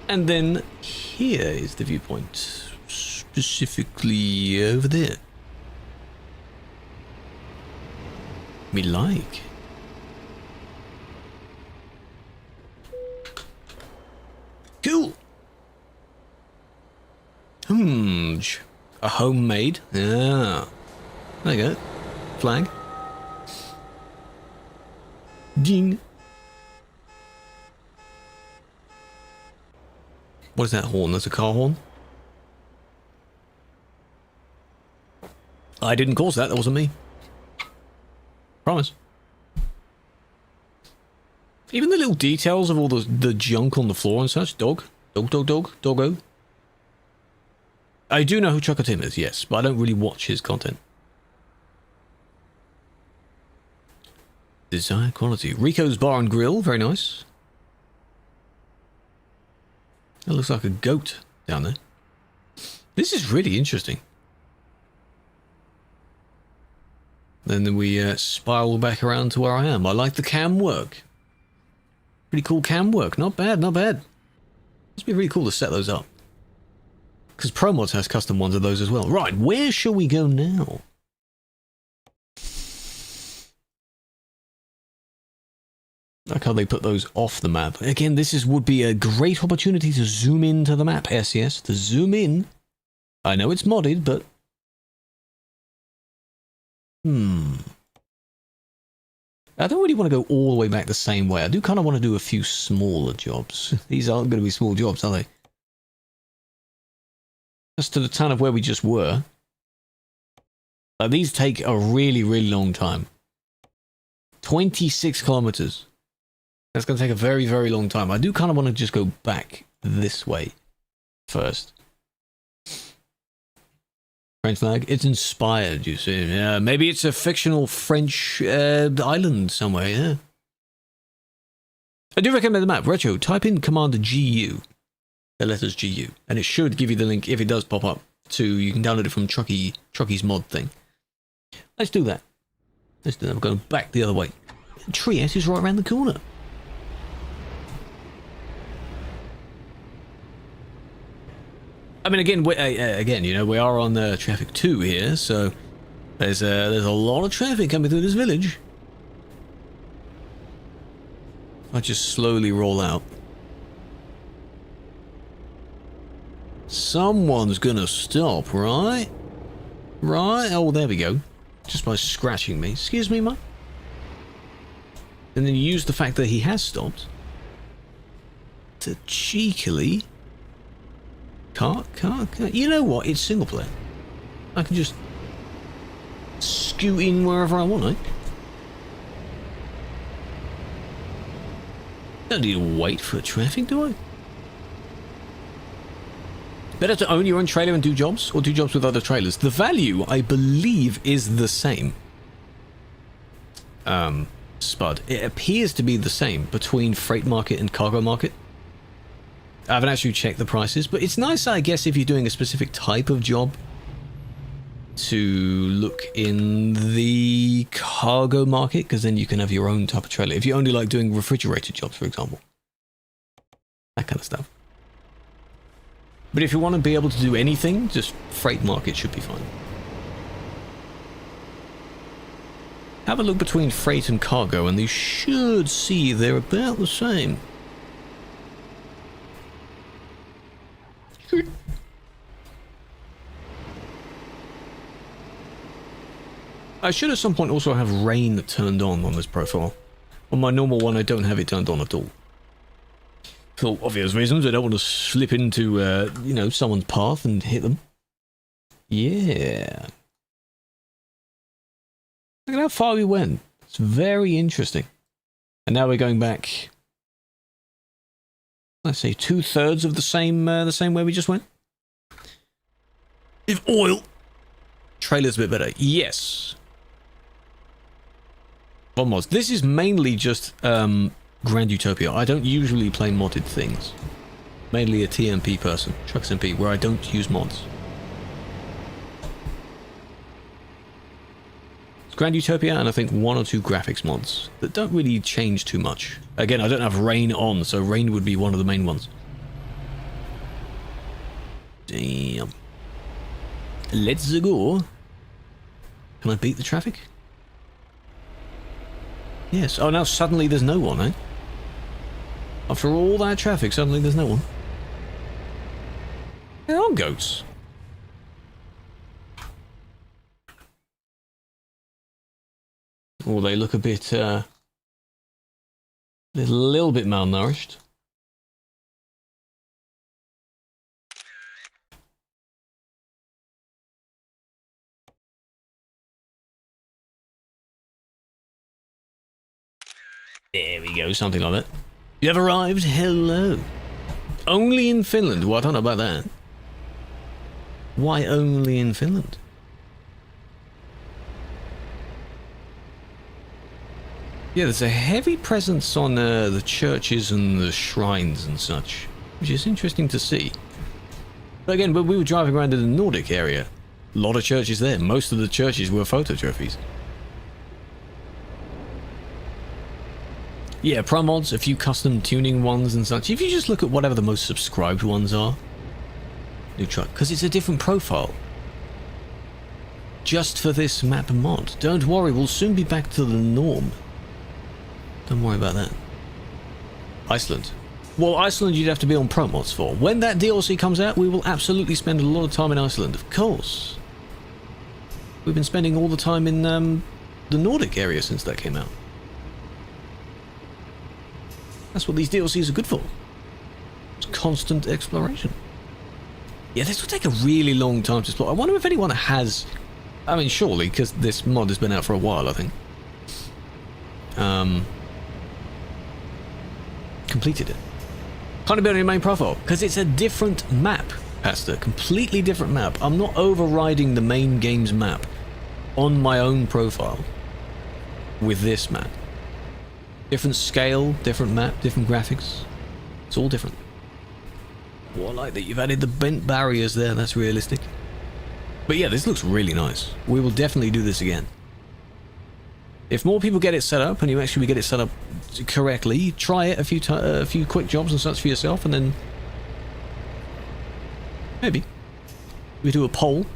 And then here is the viewpoint, specifically over there. Me like. Cool. A homemade. Yeah. There you go. Flag. Ding. What is that horn? That's a car horn? I didn't cause that. That wasn't me. Promise. Even the little details of all the junk on the floor and such. Doggo. I do know who Chucker Tim is, yes, but I don't really watch his content. Desired quality. Rico's Bar and Grill, very nice. That looks like a goat down there. This is really interesting. Then we spiral back around to where I am. I like the cam work. Pretty cool cam work. Not bad, not bad. Must be really cool to set those up. Because ProMods has custom ones of those as well. Right, where shall we go now? I like how they put those off the map. Again, would be a great opportunity to zoom into the map, SES. To zoom in. I know it's modded, but... I don't really want to go all the way back the same way. I do kind of want to do a few smaller jobs. These aren't going to be small jobs, are they? Just to the town of where we just were. These take a really, really long time. 26 kilometers. That's going to take a very, very long time. I do kind of want to just go back this way first. French flag. It's inspired, you see. Yeah, maybe it's a fictional French island somewhere, yeah. I do recommend the map. Retro, type in command GU. The letters GU. And it should give you the link, if it does pop up, to... You can download it from Truckee's mod thing. Let's do that. Let's do that. We're going back the other way. Trieste is right around the corner. I mean, again, you know, we are on traffic 2 here, so there's a lot of traffic coming through this village. I just slowly roll out. Someone's gonna stop, right? Right? Oh, there we go. Just by scratching me. Excuse me, mate. And then you use the fact that he has stopped to cheekily... Car. You know what? It's single player. I can just scoot in wherever I want, eh? Don't need to wait for traffic, do I? Better to own your own trailer and do jobs, or do jobs with other trailers. The value, I believe, is the same. Spud. It appears to be the same between freight market and cargo market. I haven't actually checked the prices, but it's nice, I guess, if you're doing a specific type of job to look in the cargo market, because then you can have your own type of trailer. If you only like doing refrigerated jobs, for example. That kind of stuff. But if you want to be able to do anything, just freight market should be fine. Have a look between freight and cargo, and you should see they're about the same. I should at some point also have rain turned on this profile. On my normal one, I don't have it turned on at all. For obvious reasons, I don't want to slip into, you know, someone's path and hit them. Yeah. Look at how far we went. It's very interesting. And now we're going back... Let's say 2/3 of the same way we just went. If oil... Trailer's a bit better. Yes. Mods. This is mainly just Grand Utopia. I don't usually play modded things. Mainly a TMP person, Trucks MP, where I don't use mods. It's Grand Utopia and I think 1 or 2 graphics mods that don't really change too much. Again, I don't have rain on, so rain would be one of the main ones. Damn. Let's go. Can I beat the traffic? Yes. Oh, now suddenly there's no one, eh? After all that traffic, suddenly there's no one. There are goats. Oh, they look a bit, a little bit malnourished. There we go, something like that. You have arrived? Hello. Only in Finland? Well, I don't know about that. Why only in Finland? Yeah, there's a heavy presence on the churches and the shrines and such, which is interesting to see. But again, when we were driving around in the Nordic area, a lot of churches there. Most of the churches were photo trophies. Yeah, pro mods, a few custom tuning ones and such. If you just look at whatever the most subscribed ones are, New truck. Because it's a different profile. Just for this map mod. Don't worry, we'll soon be back to the norm. Don't worry about that. Iceland. Well, Iceland you'd have to be on pro mods for. When that DLC comes out, we will absolutely spend a lot of time in Iceland. Of course. We've been spending all the time in the Nordic area since that came out. That's what these DLCs are good for. It's constant exploration. Yeah, this will take a really long time to explore. I wonder if anyone has... I mean, surely, because this mod has been out for a while, I think. Completed it. Can't build your main profile, because it's a different map, Pasta. Completely different map. I'm not overriding the main game's map on my own profile with this map. Different scale, different map, different graphics. It's all different. Well, I like that you've added the bent barriers there. That's realistic. But yeah, this looks really nice. We will definitely do this again. If more people get it set up, and you actually get it set up correctly, try it a few quick jobs and such for yourself, and then maybe we do a poll.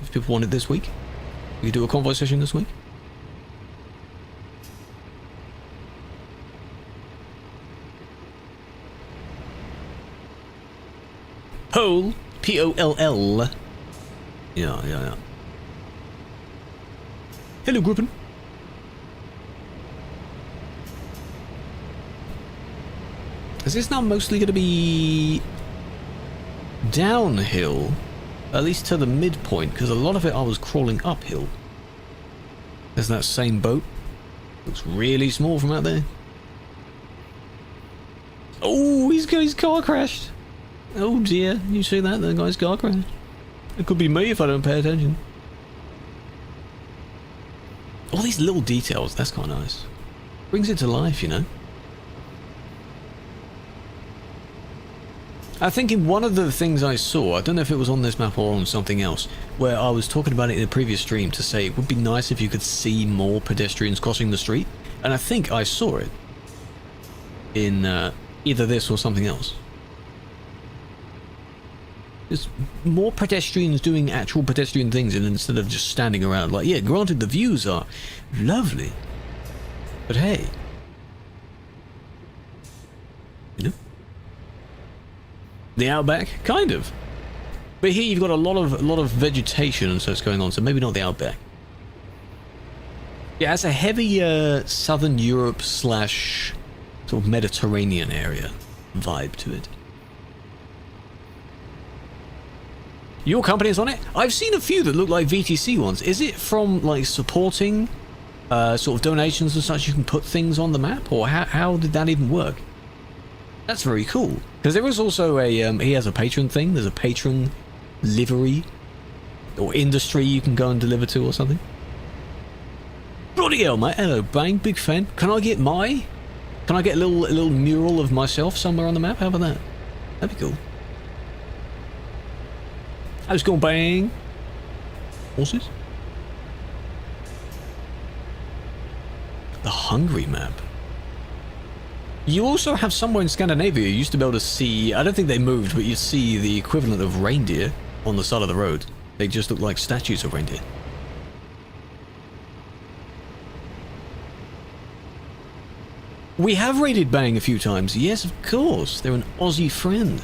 If people want it this week, we could do a convoy session this week. Poll, P-O-L-L. Yeah. Hello, Gruppen. Is this now mostly going to be downhill? At least to the midpoint, because a lot of it I was crawling uphill. There's that same boat. Looks really small from out there. Oh, his car crashed. Oh dear, you see that? The guy's car crashed. It could be me if I don't pay attention. All these little details, that's quite nice. Brings it to life, you know. I think in one of the things I saw, I don't know if it was on this map or on something else, where I was talking about it in a previous stream to say it would be nice if you could see more pedestrians crossing the street, and I think I saw it in either this or something else. There's more pedestrians doing actual pedestrian things instead of just standing around. Like, yeah, granted the views are lovely, but hey, you know, the outback, kind of. But here you've got a lot of vegetation and such going on, so maybe not the outback. Yeah, it's a heavy Southern Europe / sort of Mediterranean area vibe to it. Your company is on it? I've seen a few that look like VTC ones. Is it from like supporting sort of donations and such you can put things on the map? Or how did that even work? That's very cool. Because there was also a, he has a patron thing. There's a patron livery or industry you can go and deliver to or something. Bloody hell, mate. Hello, Bang. Big fan. Can I get a little mural of myself somewhere on the map? How about that? That'd be cool. How's it going, Bang? Horses? The Hungary map. You also have somewhere in Scandinavia you used to be able to see, I don't think they moved, but you see the equivalent of reindeer on the side of the road. They just look like statues of reindeer. We have raided Bang a few times. Yes, of course. They're an Aussie friend.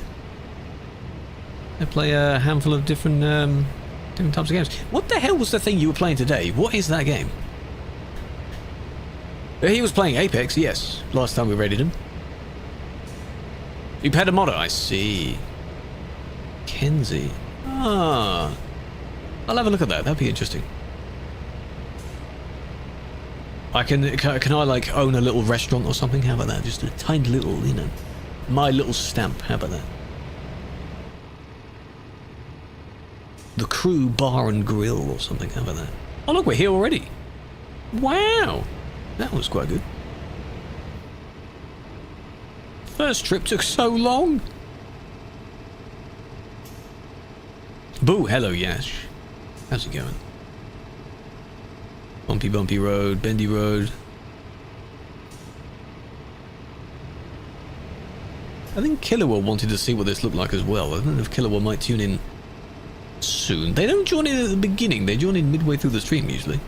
They play a handful of different types of games. What the hell was the thing you were playing today? What is that game? He was playing Apex, yes. Last time we raided him. You've had a modder, I see. Kenzie. Ah. I'll have a look at that. That'd be interesting. Can I like own a little restaurant or something? How about that? Just a tiny little, you know, my little stamp. How about that? The Krew Bar and Grill or something. How about that? Oh look, we're here already. Wow, that was quite good. First trip took so long. Boo, hello Yash. How's it going? Bumpy road, bendy road. I think Killua wanted to see what this looked like as well. I don't know if Killua might tune in soon. They don't join in at the beginning. They join in midway through the stream usually.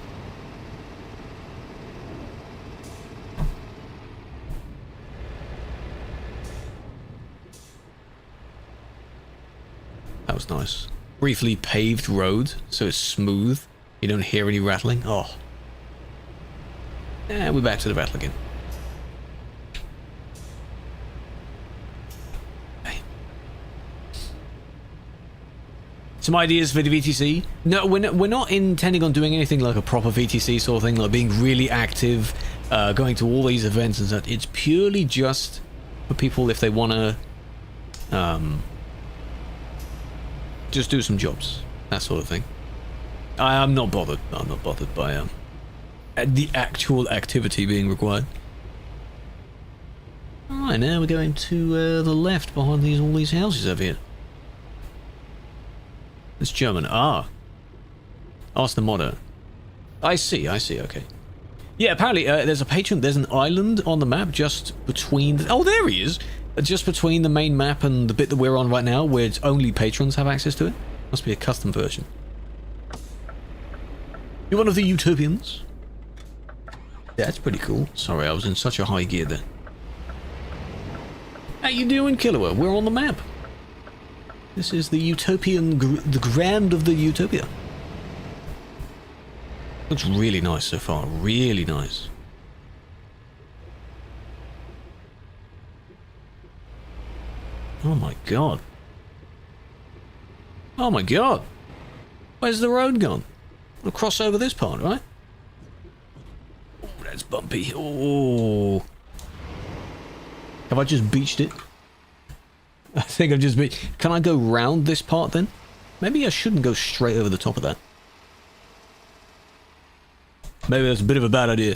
That was nice. Briefly paved road, so it's smooth. You don't hear any rattling. Oh. And we're back to the rattle again. Hey. Some ideas for the VTC? No, we're not intending on doing anything like a proper VTC sort of thing, like being really active, going to all these events and such. It's purely just for people if they want to just do some jobs, that sort of thing. I'm not bothered. I'm not bothered by the actual activity being required. Alright, now we're going to the left behind all these houses over here. It's German. Ah. Ask the modder. I see, okay. Yeah, apparently there's a patron, there's an island on the map just between... oh, there he is! Just between the main map and the bit that we're on right now, where it's only patrons have access to it. Must be a custom version. You're one of the Utopians? Yeah, that's pretty cool. Sorry, I was in such a high gear there. How you doing, Killua? We're on the map. This is the Utopian, the Grand of the Utopia. Looks really nice so far, really nice. Oh my god. Oh my god. Where's the road gone? We'll cross over this part, right? Oh, that's bumpy. Oh. Have I just beached it? I think I've just beached... Can I go round this part then? Maybe I shouldn't go straight over the top of that. Maybe that's a bit of a bad idea.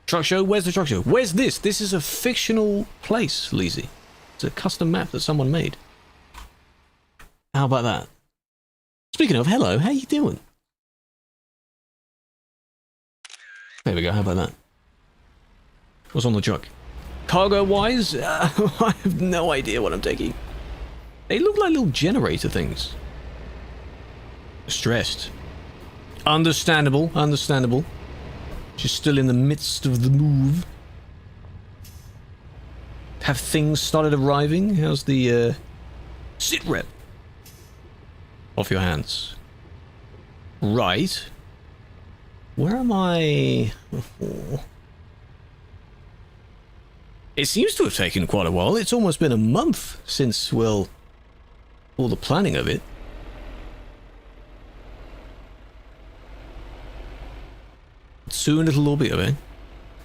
Truck show? Where's the truck show? Where's this? This is a fictional place, Leezy. It's a custom map that someone made. How about that? Speaking of, hello, how you doing? There we go, how about that? What's on the truck? Cargo-wise, I have no idea what I'm taking. They look like little generator things. Stressed. Understandable, understandable. She's still in the midst of the move. Have things started arriving? How's the, sit rep? Off your hands. Right. Where am I? It seems to have taken quite a while. It's almost been a month since, well, all the planning of it. Soon it'll all be over.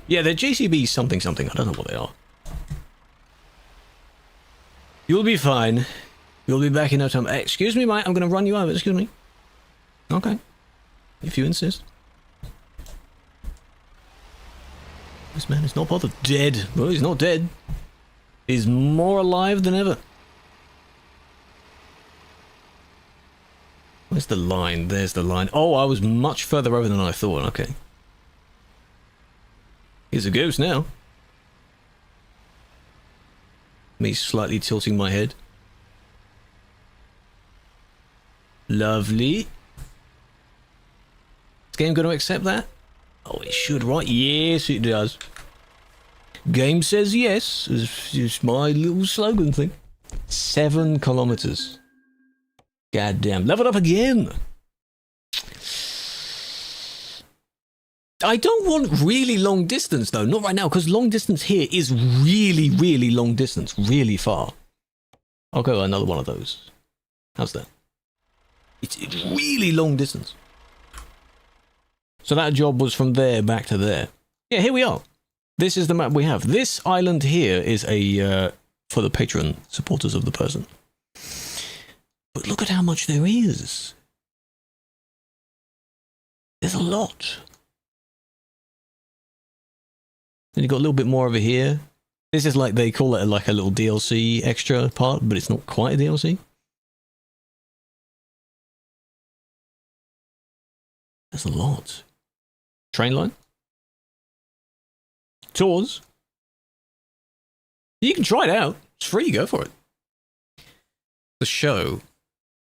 Yeah, they're JCB something something. I don't know what they are. You'll be fine. You'll be back in no time. Hey, excuse me, mate. I'm going to run you over. Excuse me. Okay. If you insist. This man is not bothered. Dead. Well, he's not dead. He's more alive than ever. Where's the line? There's the line. Oh, I was much further over than I thought. Okay. Here's a ghost now. Me slightly tilting my head. Lovely. Is the game going to accept that? Oh, it should, right? Yes, it does. Game says yes. It's my little slogan thing. 7 kilometers. Goddamn. Leveled up again. I don't want really long distance, though. Not right now, because long distance here is really, really long distance. Really far. I'll go another one of those. How's that? It's really long distance. So that job was from there back to there. Yeah, here we are. This is the map we have. This island here is a for the patron supporters of the person. But look at how much there is. There's a lot. Then you've got a little bit more over here. This is like, they call it like a little DLC extra part, but it's not quite a DLC. There's a lot. Train line. Tours. You can try it out. It's free. Go for it. The show.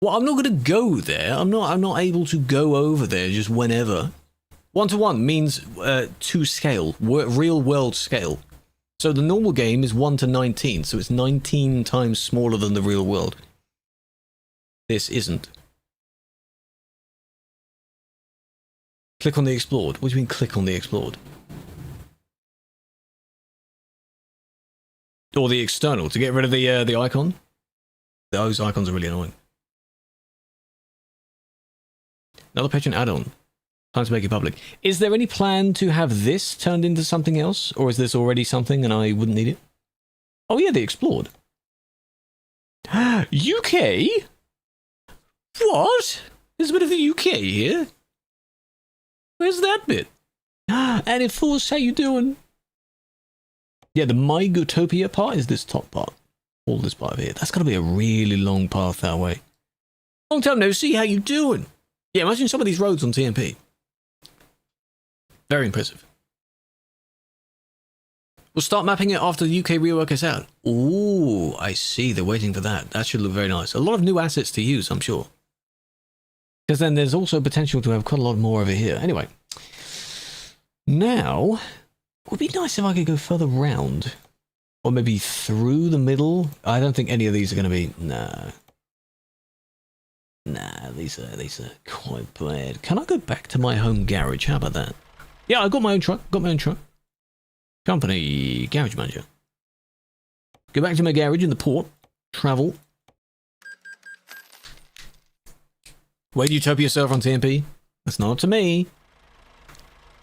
Well, I'm not going to go there. I'm not able to go over there just whenever. 1-to-1 means to scale, real world scale. So the normal game is 1-to-19, so it's 19 times smaller than the real world. This isn't. Click on the explored. What do you mean click on the explored? Or the external, to get rid of the icon? Those icons are really annoying. Another patron add-on. Time to make it public. Is there any plan to have this turned into something else? Or is this already something and I wouldn't need it? Oh yeah, the explored. UK? What? There's a bit of the UK here. Where's that bit? And in force, how you doing? Yeah, the My Utopia part is this top part. All this part of here. That's got to be a really long path that way. Long time no see, how you doing? Yeah, imagine some of these roads on TMP. Very impressive. We'll start mapping it after the UK rework is out. Ooh, I see. They're waiting for that. That should look very nice. A lot of new assets to use, I'm sure. Because then there's also potential to have quite a lot more over here. Anyway. Now, it would be nice if I could go further round. Or maybe through the middle. I don't think any of these are going to be... No. Nah, these are quite bad. Can I go back to my home garage? How about that? Yeah, I got my own truck. Company, garage manager. Go back to my garage in the port. Travel. Wait Utopia server on TMP? That's not up to me.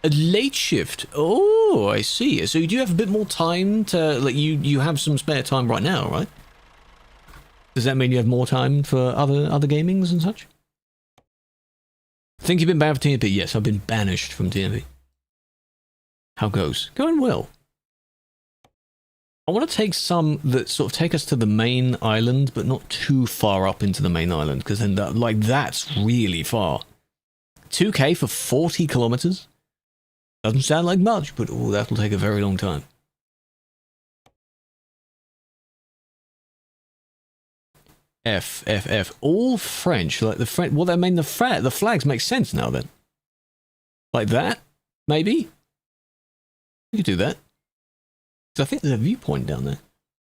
A late shift. Oh, I see. So you do have a bit more time to... Like, you have some spare time right now, right? Does that mean you have more time for other gamings and such? Think you've been banned from TMP? Yes, I've been banished from TMP. How goes? Going well. I want to take some that sort of take us to the main island, but not too far up into the main island, because then that's really far. 2k for 40 kilometers? Doesn't sound like much, but oh, that'll take a very long time. F. All French, like the French. Well, I mean, the flags make sense now then. Like that, maybe? You could do that. Because I think there's a viewpoint down there.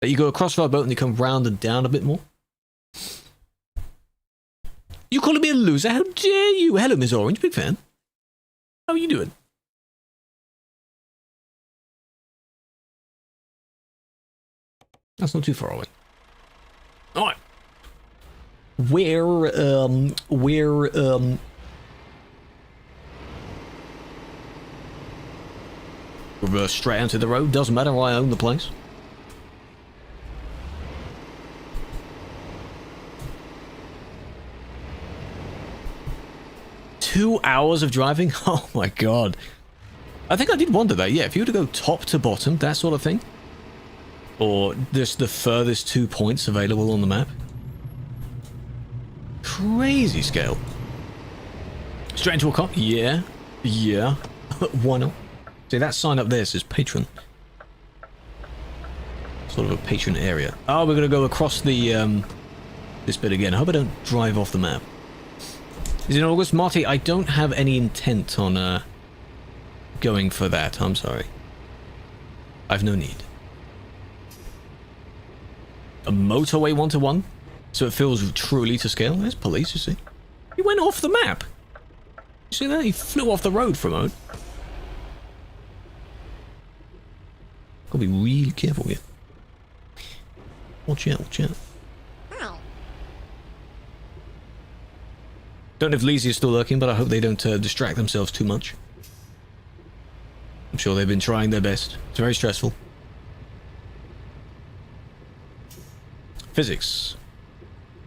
You go across our boat and you come round and down a bit more. You calling me a loser? How dare you? Hello, Miss Orange, big fan. How are you doing? That's not too far away. Alright. We're reverse straight onto the road. Doesn't matter, I own the place. Two hours of driving? Oh my god. I think I did wonder that, yeah. If you were to go top to bottom, that sort of thing. Or just the furthest 2 points available on the map. Crazy scale. Straight into a cop? Yeah. Yeah. Why not? See, that sign up there says patron. Sort of a patron area. Oh, we're going to go across the, this bit again. I hope I don't drive off the map. Is it August? Marty, I don't have any intent on, going for that. I'm sorry. I've no need. A motorway 1-to-1? So it feels truly to scale? There's police, you see. He went off the map. You see that? He flew off the road for a moment. Gotta be really careful here. Watch out, watch out. Don't know if Lizzie is still lurking, but I hope they don't distract themselves too much. I'm sure they've been trying their best. It's very stressful. Physics.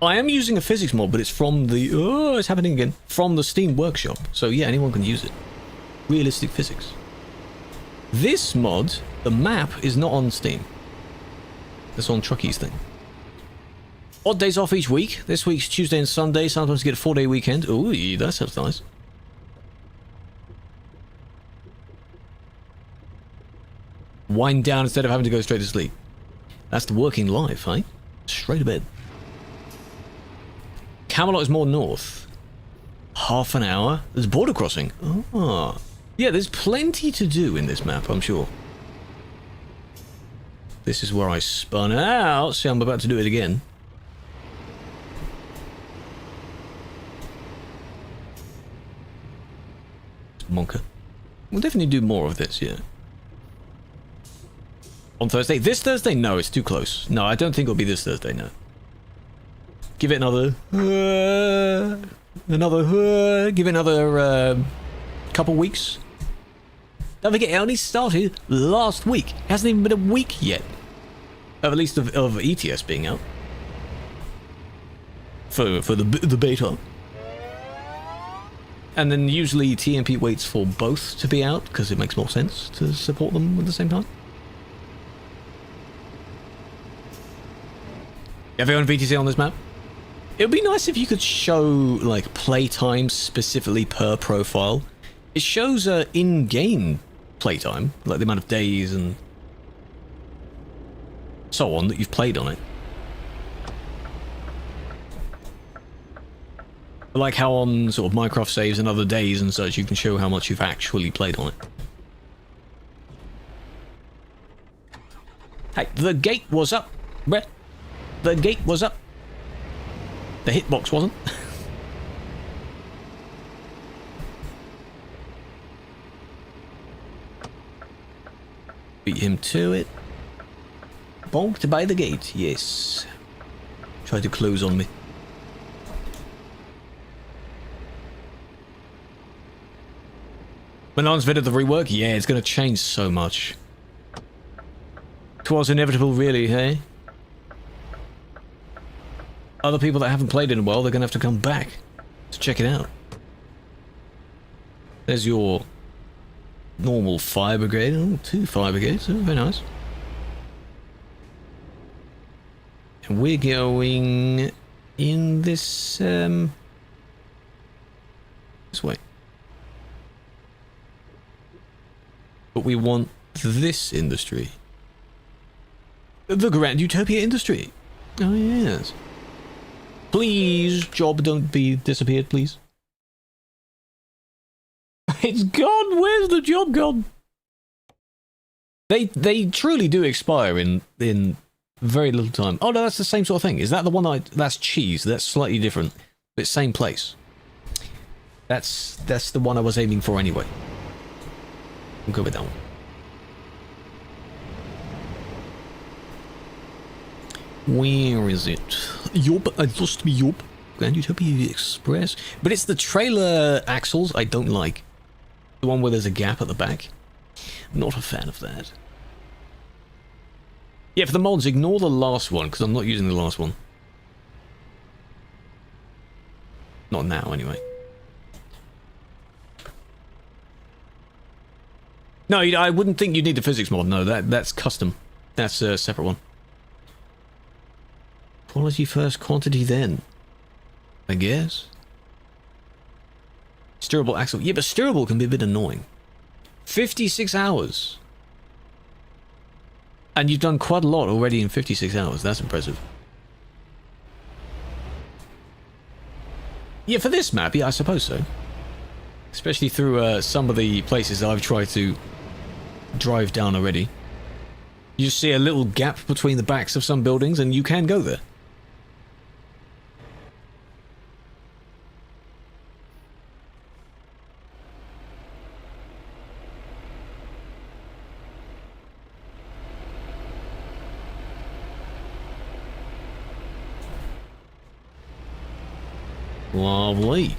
I am using a physics mod, but it's from the... Oh, it's happening again. From the Steam Workshop. So yeah, anyone can use it. Realistic physics. This mod, the map, is not on Steam. It's on Truckee's thing. Odd days off each week. This week's Tuesday and Sunday. Sometimes you get a 4-day weekend. Ooh, that sounds nice. Wind down instead of having to go straight to sleep. That's the working life, eh? Straight to bed. Camelot is more north. Half an hour. There's border crossing. Oh. Yeah, there's plenty to do in this map, I'm sure. This is where I spun out. See, I'm about to do it again. Monka. We'll definitely do more of this, yeah. On Thursday? This Thursday? No, it's too close. No, I don't think it'll be this Thursday, no. Give it another... give it another couple weeks. Don't forget, it only started last week. It hasn't even been a week yet. At least of ETS being out. For the beta. And then usually TMP waits for both to be out, because it makes more sense to support them at the same time. Everyone VTC on this map? It would be nice if you could show, like, playtime specifically per profile. It shows in-game playtime, like the amount of days and so on that you've played on it. Like how on sort of Minecraft saves and other days and such, you can show how much you've actually played on it. Hey, the gate was up, bruh. The gate was up. The hitbox wasn't. Beat him to it. Bonked by the gate, yes. Tried to close on me. Manon's vid of the rework? Yeah, it's going to change so much. 'Twas inevitable, really, hey? Other people that haven't played in a while, they're going to have to come back to check it out. There's your normal fire brigade. Oh, 2 fire brigades. Oh, very nice. And we're going in this, this way. But we want this industry. The Grand Utopia industry. Oh, yes. Please, job, don't be disappeared, please. It's gone! Where's the job gone? They truly do expire in very little time. Oh no, that's the same sort of thing. Is that the one that's cheese? That's slightly different. But same place. That's the one I was aiming for anyway. We'll go with that one. Where is it? Yup, I lost me, yup. Grand Utopia Express. But it's the trailer axles I don't like. The one where there's a gap at the back. Not a fan of that. Yeah, for the mods, ignore the last one, because I'm not using the last one. Not now, anyway. No, I wouldn't think you'd need the physics mod. No, that's custom. That's a separate one. Quality first, quantity then. I guess. Steerable axle. Yeah, but steerable can be a bit annoying. 56 hours. And you've done quite a lot already in 56 hours. That's impressive. Yeah, for this map, yeah, I suppose so. Especially through some of the places I've tried to drive down already. You just see a little gap between the backs of some buildings and you can go there. Lovely.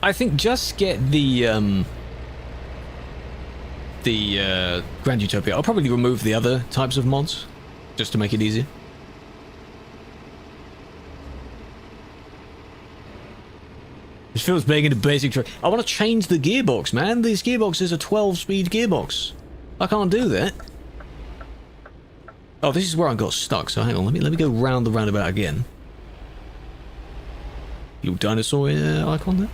I think just get the Grand Utopia. I'll probably remove the other types of mods just to make it easier. It feels big in a basic truck. I want to change the gearbox, man. This gearbox is a 12-speed gearbox. I can't do that. Oh, this is where I got stuck. So hang on, let me go round the roundabout again. Little dinosaur icon there.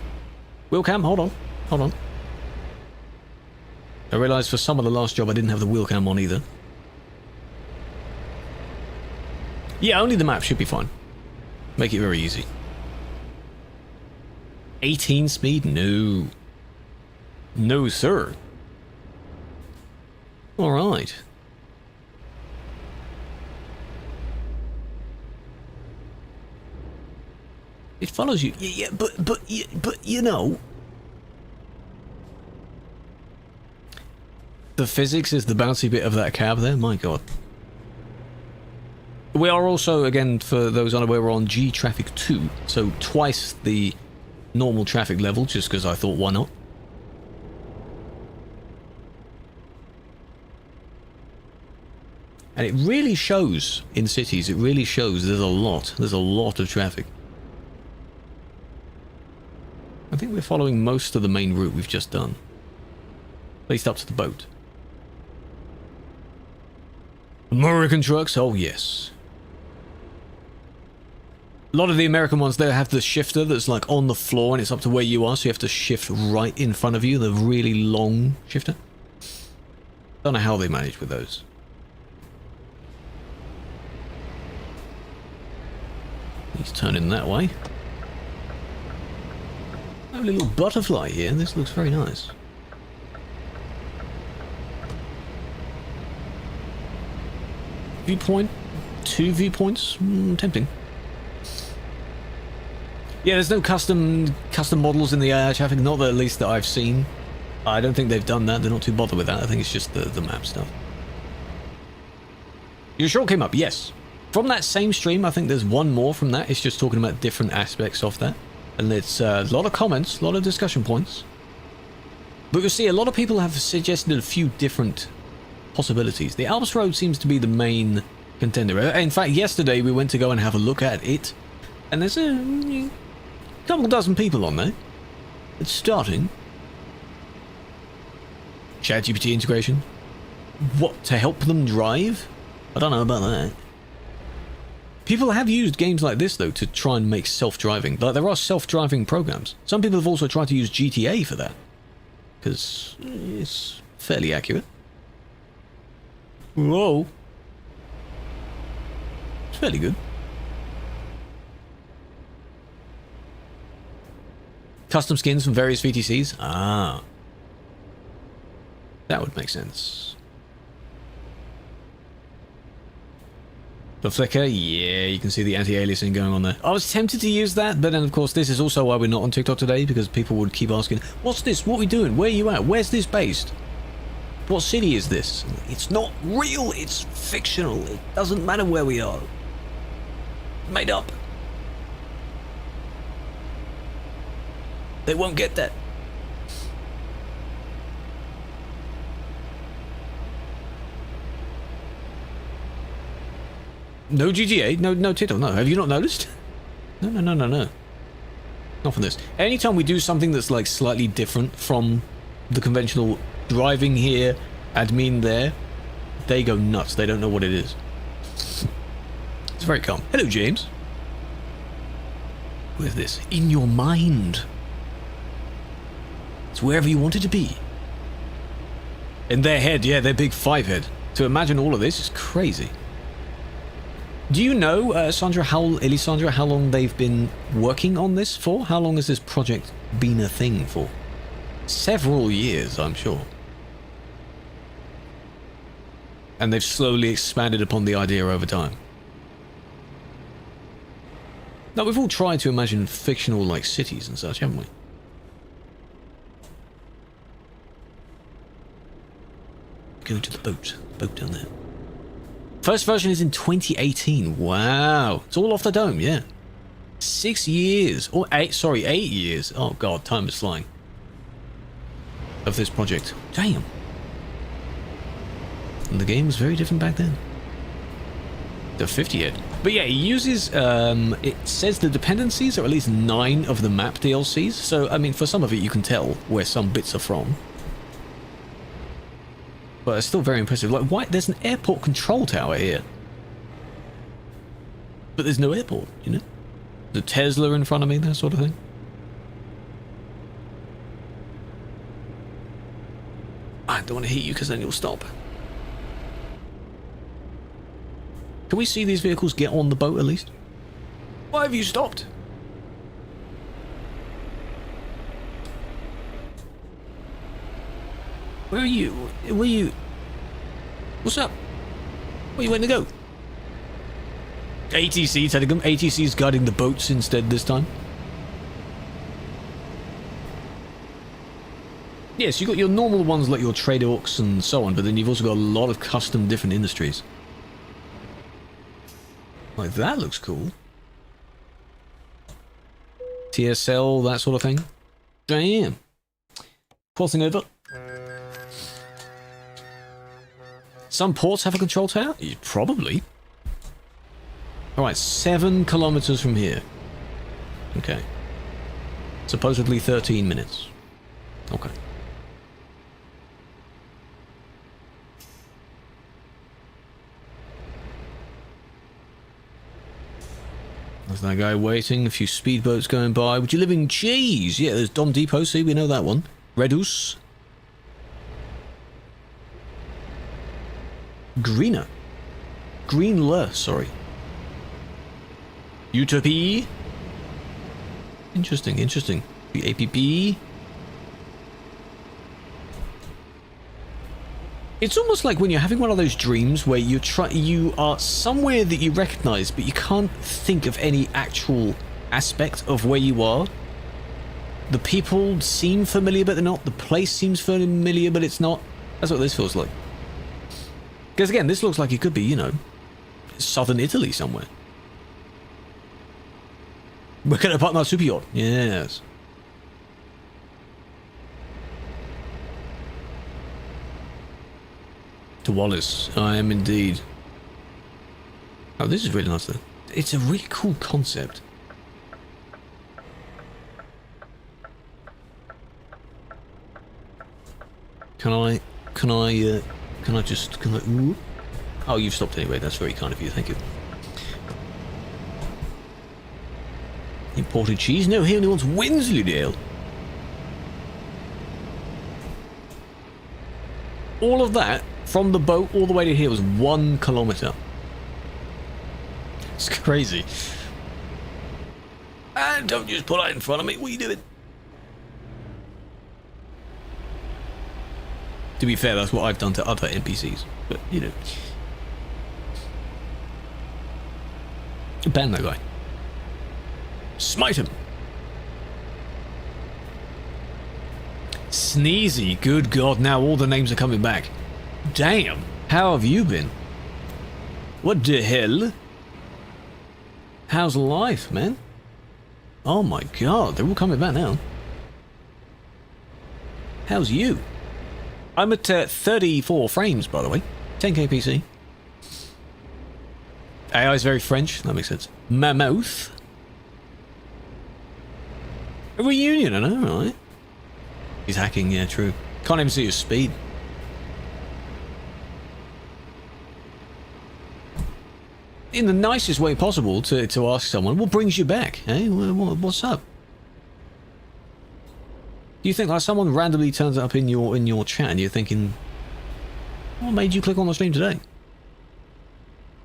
Wheel cam, hold on. Hold on. I realised for some of the last job I didn't have the wheel cam on either. Yeah, only the map should be fine. Make it very easy. 18 speed? No. No, sir. Alright. It follows you. Yeah, but you know. The physics is the bouncy bit of that cab there. My god. We are also, again, for those unaware, we're on G traffic 2, so twice the normal traffic level, just because I thought, why not? And it really shows in cities. It really shows. There's a lot of traffic. I think we're following most of the main route we've just done. At least up to the boat. American trucks, oh yes. A lot of the American ones, they have the shifter that's like on the floor and it's up to where you are, so you have to shift right in front of you, the really long shifter. Don't know how they manage with those. He's turning that way. A little butterfly here, this looks very nice. Viewpoint, 2 viewpoints, tempting. Yeah, there's no custom models in the AI traffic, not at least that I've seen. I don't think they've done that, they're not too bothered with that, I think it's just the map stuff. Your short came up, yes. From that same stream, I think there's one more from that, it's just talking about different aspects of that. And it's a lot of comments, a lot of discussion points. But you'll see, a lot of people have suggested a few different possibilities. The Alps Road seems to be the main contender. In fact, yesterday we went to go and have a look at it, and there's a couple dozen people on there. It's starting. ChatGPT integration. What, to help them drive? I don't know about that. People have used games like this, though, to try and make self-driving. Like, there are self-driving programs. Some people have also tried to use GTA for that, because it's fairly accurate. Whoa. It's fairly good. Custom skins from various VTCs? Ah. That would make sense. The flicker, yeah, you can see the anti-aliasing going on there. I was tempted to use that, but then of course this is also why we're not on TikTok today, because people would keep asking, what's this? What are we doing? Where are you at? Where's this based? What city is this? It's not real, it's fictional. It doesn't matter where we are. Made up. They won't get that. No GTA, no TikTok, no. Have you not noticed? No. Not from this. Anytime we do something that's like slightly different from the conventional driving here, admin there, they go nuts. They don't know what it is. It's very calm. Hello, James. Where's this? In your mind. It's wherever you want it to be. In their head, yeah, their big 5 head. To imagine all of this is crazy. Do you know, Elisandra, how long they've been working on this for? How long has this project been a thing for? Several years, I'm sure. And they've slowly expanded upon the idea over time. Now, we've all tried to imagine fictional, like, cities and such, haven't we? Go to the boat down there. First version is in 2018. Wow. It's all off the dome, yeah. 6 years. Or 8 years. Oh god, time is flying. Of this project. Damn. And the game was very different back then. The 50 head. But yeah, he uses, it says the dependencies are at least 9 of the map DLCs. So, I mean, for some of it you can tell where some bits are from. But it's still very impressive. Like, why? There's an airport control tower here. But there's no airport, you know? The Tesla in front of me, that sort of thing. I don't want to hit you because then you'll stop. Can we see these vehicles get on the boat at least? Why have you stopped? Where are you? Where are you? What's up? Where you waiting to go? ATC telling them. ATC's guiding the boats instead this time. Yes, you've got your normal ones like your trade orcs and so on, but then you've also got a lot of custom different industries. Like, that looks cool. TSL, that sort of thing. Damn. Crossing over. Some ports have a control tower? Probably. Alright, 7 kilometers from here. Okay. Supposedly 13 minutes. Okay. There's that guy waiting, a few speedboats going by. Would you live in cheese? Yeah, there's Dom Depot, see, we know that one. Redus. Greener. Greenler, sorry. Utopia. Interesting, interesting. The APP. It's almost like when you're having one of those dreams where you are somewhere that you recognize, but you can't think of any actual aspect of where you are. The people seem familiar, but they're not. The place seems familiar, but it's not. That's what this feels like. Because again, this looks like it could be, you know, southern Italy somewhere. We're going to partner our super yacht. Yes. To Wallace, I am indeed. Oh, this is really nice though. It's a really cool concept. Can I just, ooh. Oh, you've stopped anyway, that's very kind of you, thank you. Imported cheese? No, he only wants Wensleydale. All of that, from the boat all the way to here, was 1 kilometer. It's crazy. And don't just put that in front of me, what are you doing? To be fair, that's what I've done to other NPCs, but, you know. Ban that guy. Smite him. Sneezy, good God, now all the names are coming back. Damn, how have you been? What the hell? How's life, man? Oh my God, they're all coming back now. How's you? I'm at 34 frames, by the way. 10k PC. AI is very French, that makes sense. Mammoth. A reunion, I know, right? He's hacking, yeah, true. Can't even see his speed. In the nicest way possible to ask someone, what brings you back? Hey, what's up? Do you think like someone randomly turns up in your chat and you're thinking, what made you click on the stream today?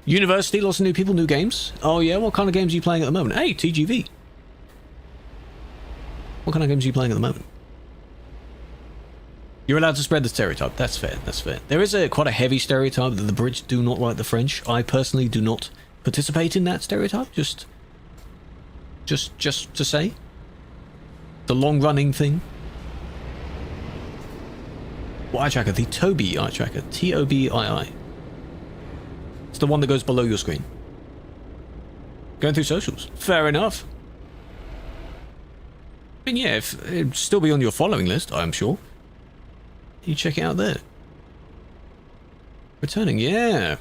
University, lots of new people, new games. Oh yeah, what kind of games are you playing at the moment? Hey, TGV. What kind of games are you playing at the moment? You're allowed to spread the stereotype. That's fair. That's fair. There is quite a heavy stereotype that the Brits do not like the French. I personally do not participate in that stereotype. Just to say, the long-running thing. What eye tracker? The Tobii eye tracker. TOBII. It's the one that goes below your screen. Going through socials. Fair enough. I mean, yeah, it'd still be on your following list, I'm sure. You check it out there. Returning, yeah.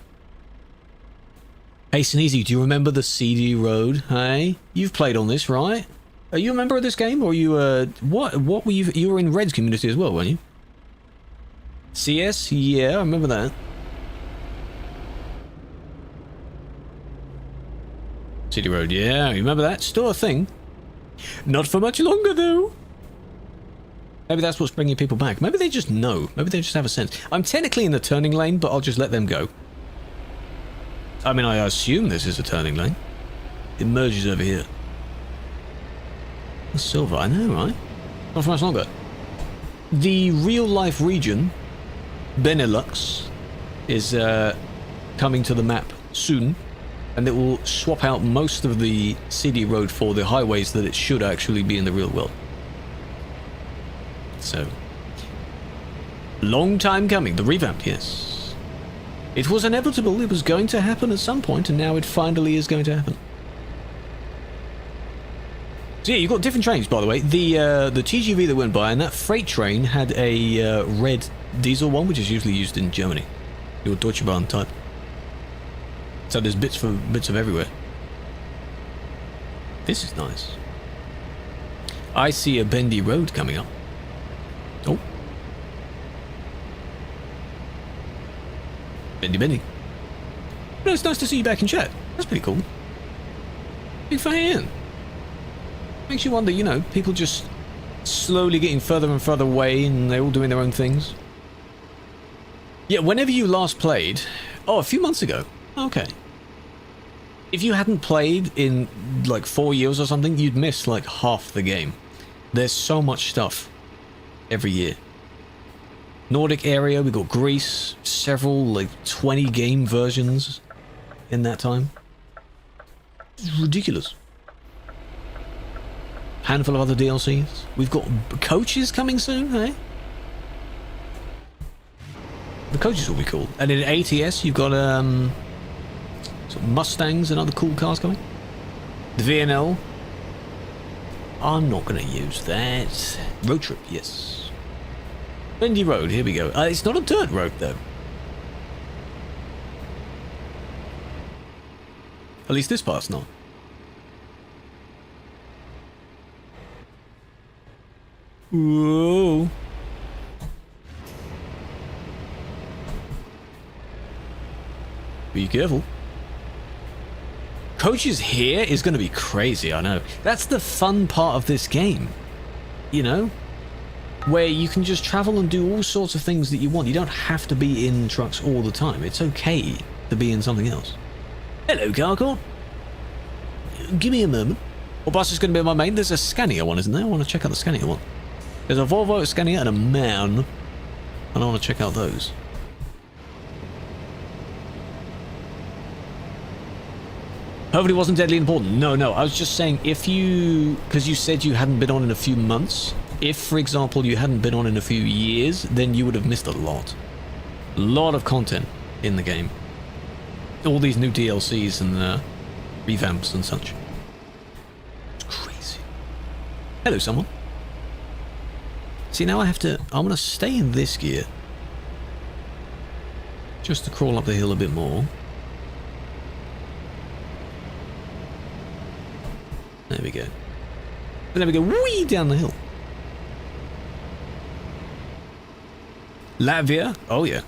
Hey, Sneezy, do you remember the CD Road? Hey, you've played on this, right? Are you a member of this game, or are you, what were you? You were in Red's community as well, weren't you? CS? Yeah, I remember that. CD Road, yeah, you remember that? Still a thing. Not for much longer, though. Maybe that's what's bringing people back. Maybe they just know. Maybe they just have a sense. I'm technically in the turning lane, but I'll just let them go. I mean, I assume this is a turning lane. It merges over here. The silver, I know, right? Not for much longer. The real-life region, Benelux, is coming to the map soon, and it will swap out most of the CD road for the highways that it should actually be in the real world. So, long time coming. The revamp, yes. It was inevitable. It was going to happen at some point, and now it finally is going to happen. So yeah, you've got different trains, by the way. The TGV that went by, and that freight train had a red diesel one, which is usually used in Germany. Your Deutsche Bahn type. So there's bits of everywhere. This is nice. I see a bendy road coming up. Oh. Bendy bendy. No, it's nice to see you back in chat. That's pretty cool. Big fan. Makes you wonder, you know, people just slowly getting further and further away and they're all doing their own things. Yeah, whenever you last played... Oh, a few months ago. Okay. If you hadn't played in, like, 4 years or something, you'd miss, like, half the game. There's so much stuff every year. Nordic area, we got Greece, several, like, 20 game versions in that time. It's ridiculous. Handful of other DLCs. We've got coaches coming soon, hey? The coaches will be cool. And in ATS, you've got sort of Mustangs and other cool cars coming. The VNL. I'm not going to use that. Road trip, yes. Bendy Road, here we go. It's not a dirt road, though. At least this part's not. Whoa. Be careful. Coaches here is going to be crazy, I know. That's the fun part of this game. You know? Where you can just travel and do all sorts of things that you want. You don't have to be in trucks all the time. It's okay to be in something else. Hello, Carcor. Give me a moment. What bus is going to be my main? There's a Scania one, isn't there? I want to check out the Scania one. There's a Volvo, a Scania, and a MAN. And I want to check out those. Hopefully it wasn't deadly important. No, I was just saying if you... Because you said you hadn't been on in a few months. If, for example, you hadn't been on in a few years, then you would have missed a lot. A lot of content in the game. All these new DLCs and revamps and such. It's crazy. Hello, someone. See, now I have to... I'm going to stay in this gear. Just to crawl up the hill a bit more. There we go. And then we go whee down the hill. Latvia. Oh, yeah.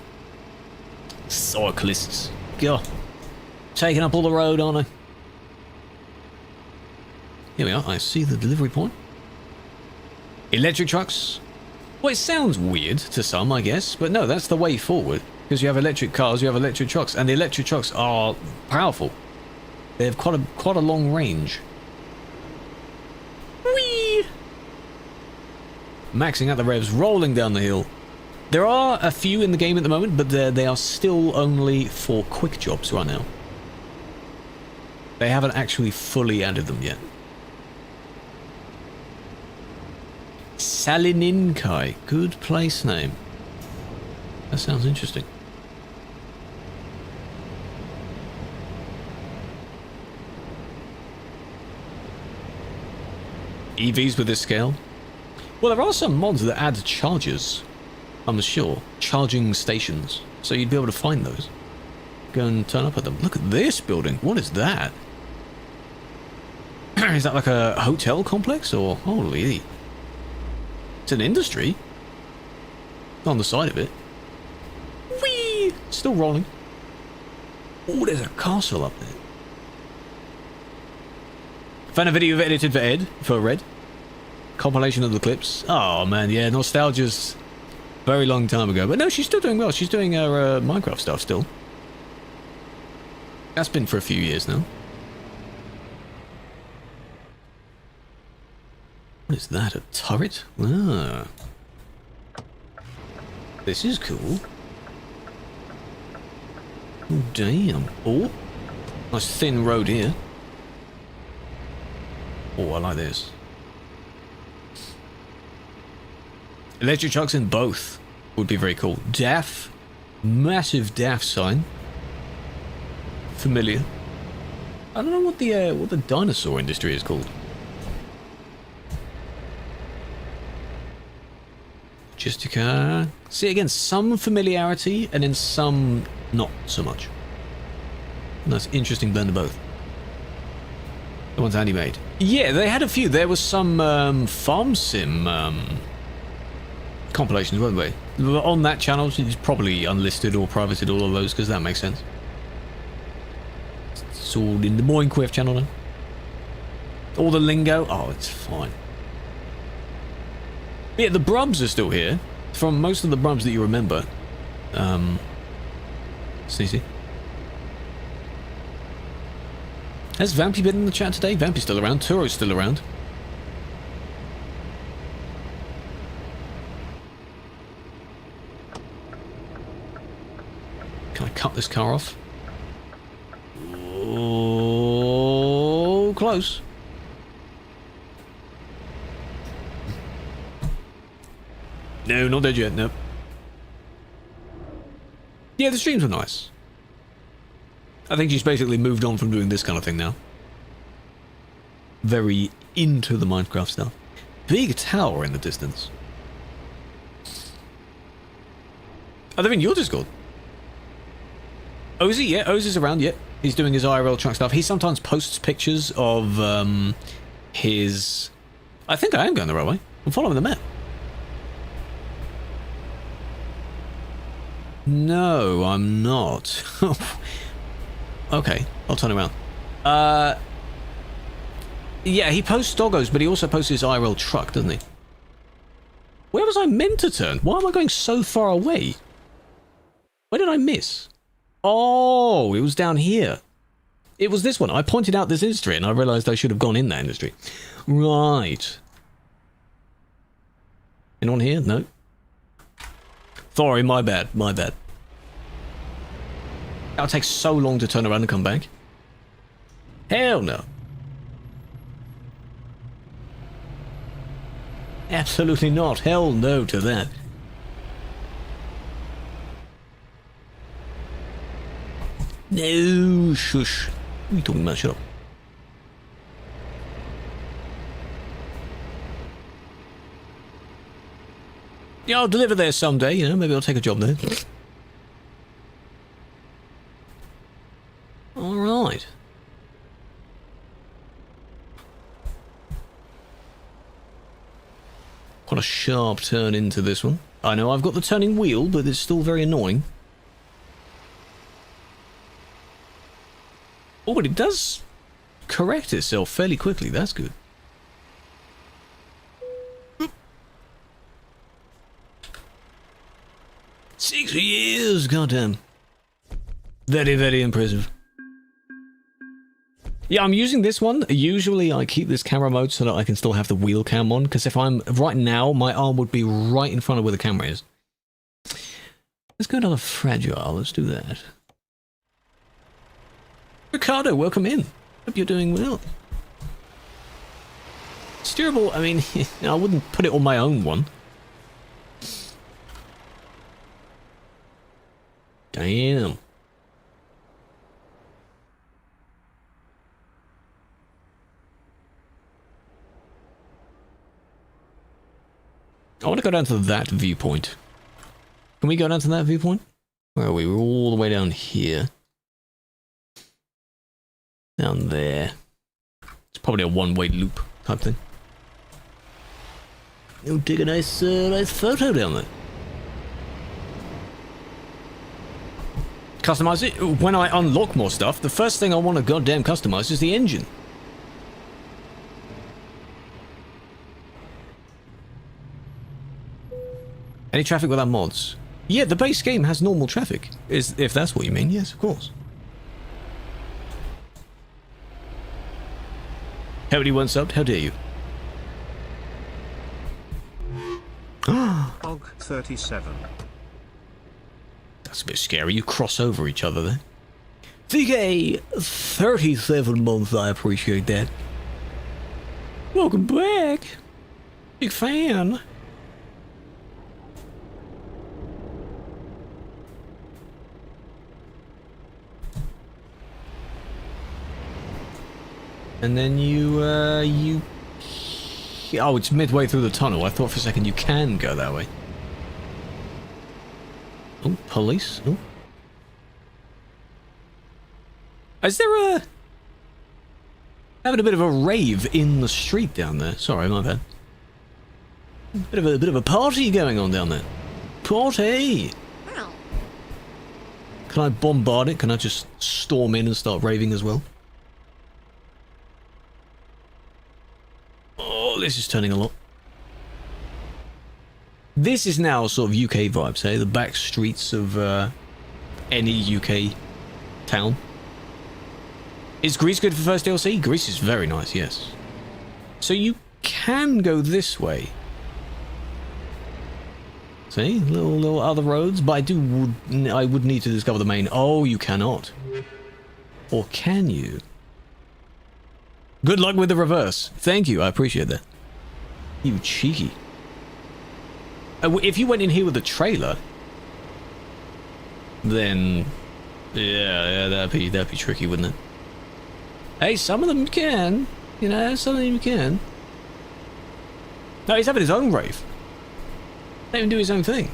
Cyclists. God. Taking up all the road, aren't they? Here we are. I see the delivery point. Electric trucks. Well, it sounds weird to some, I guess, but no, that's the way forward. Because you have electric cars, you have electric trucks, and the electric trucks are powerful. They have quite a long range. Whee! Maxing out the revs, rolling down the hill. There are a few in the game at the moment, but they are still only for quick jobs right now. They haven't actually fully added them yet. Salininkai, good place name. That sounds interesting. EVs with this scale? Well, there are some mods that add chargers, I'm sure. Charging stations. So you'd be able to find those. Go and turn up at them. Look at this building. What is that? Is that like a hotel complex or... Holy... It's an industry. On the side of it. Whee! Still rolling. Oh, there's a castle up there. Found a video you've edited for Ed, for Red. Compilation of the clips. Oh man, yeah, nostalgia's very long time ago. But no, she's still doing well. She's doing her Minecraft stuff still. That's been for a few years now. What is that? A turret? Ah. This is cool. Oh, damn. Oh. Nice thin road here. Oh, I like this. Electric trucks in both would be very cool. DAF. Massive DAF sign. Familiar. I don't know what the dinosaur industry is called. YashTruckee. See, again, some familiarity and then some not so much. Nice, interesting blend of both. The ones Andy made. Yeah, they had a few. There was some farm sim compilations, weren't they? On that channel, it's probably unlisted or privated, all of those, because that makes sense. It's all in the Minecraft channel now. All the lingo. Oh, it's fine. Yeah, the Brubs are still here. From most of the Brubs that you remember. Sneezy. Has Vampy been in the chat today? Vampy's still around. Turo's still around. Can I cut this car off? Oh, close. No, not dead yet, nope. Yeah, the streams were nice. I think she's basically moved on from doing this kind of thing now. Very into the Minecraft stuff. Big tower in the distance. Are they in your Discord? Ozzy, yeah, Ozzy's around, yeah. He's doing his IRL truck stuff. He sometimes posts pictures of his... I think I am going the right way. I'm following the map. No, I'm not. Okay, I'll turn around. Yeah, he posts doggos, but he also posts his IRL truck, doesn't he? Where was I meant to turn? Why am I going so far away? Where did I miss? Oh, it was down here. It was this one. I pointed out this industry, and I realised I should have gone in that industry. Right. Anyone here? No. Sorry, my bad, my bad. That'll take so long to turn around and come back. Hell no. Absolutely not. Hell no to that. No, shush. What are you talking about? Shut up. Yeah, I'll deliver there someday, you know, maybe I'll take a job there. Alright. Quite a sharp turn into this one. I know I've got the turning wheel, but it's still very annoying. Oh, but it does correct itself fairly quickly, that's good. 6 years, goddamn. Very, very impressive. Yeah, I'm using this one. Usually I keep this camera mode so that I can still have the wheel cam on, because if I'm right now, my arm would be right in front of where the camera is. Let's go to the fragile. Let's do that. Ricardo, welcome in. Hope you're doing well. Steerable, I mean, I wouldn't put it on my own one. Damn. I want to go down to that viewpoint. Can we go down to that viewpoint? Where are we? We're all the way down here. Down there. It's probably a one-way loop type thing. You'll take a nice photo down there. Customize it. When I unlock more stuff, the first thing I want to goddamn customize is the engine. Any traffic without mods? Yeah, the base game has normal traffic. If that's what you mean, yes, of course. How many one subbed? How dare you? Og 37. That's a bit scary. You cross over each other there. VK 37 months. I appreciate that. Welcome back. Big fan. And then you. Oh, it's midway through the tunnel. I thought for a second you can go that way. Oh, police. Oh. Is there a... Having a bit of a rave in the street down there. Sorry, my bad. Bit of a party going on down there. Party! Can I bombard it? Can I just storm in and start raving as well? Oh, this is turning a lot. This is now sort of UK vibes, eh? The back streets of any UK town. Is Greece good for first DLC? Greece is very nice, yes. So you can go this way. See? Little other roads, but I would need to discover the main. Oh, you cannot. Or can you? Good luck with the reverse. Thank you, I appreciate that. You cheeky. If you went in here with a trailer, then yeah, that'd be tricky, wouldn't it? Hey, some of them can, you know, some of them can. No, he's having his own rave. Let him do his own thing.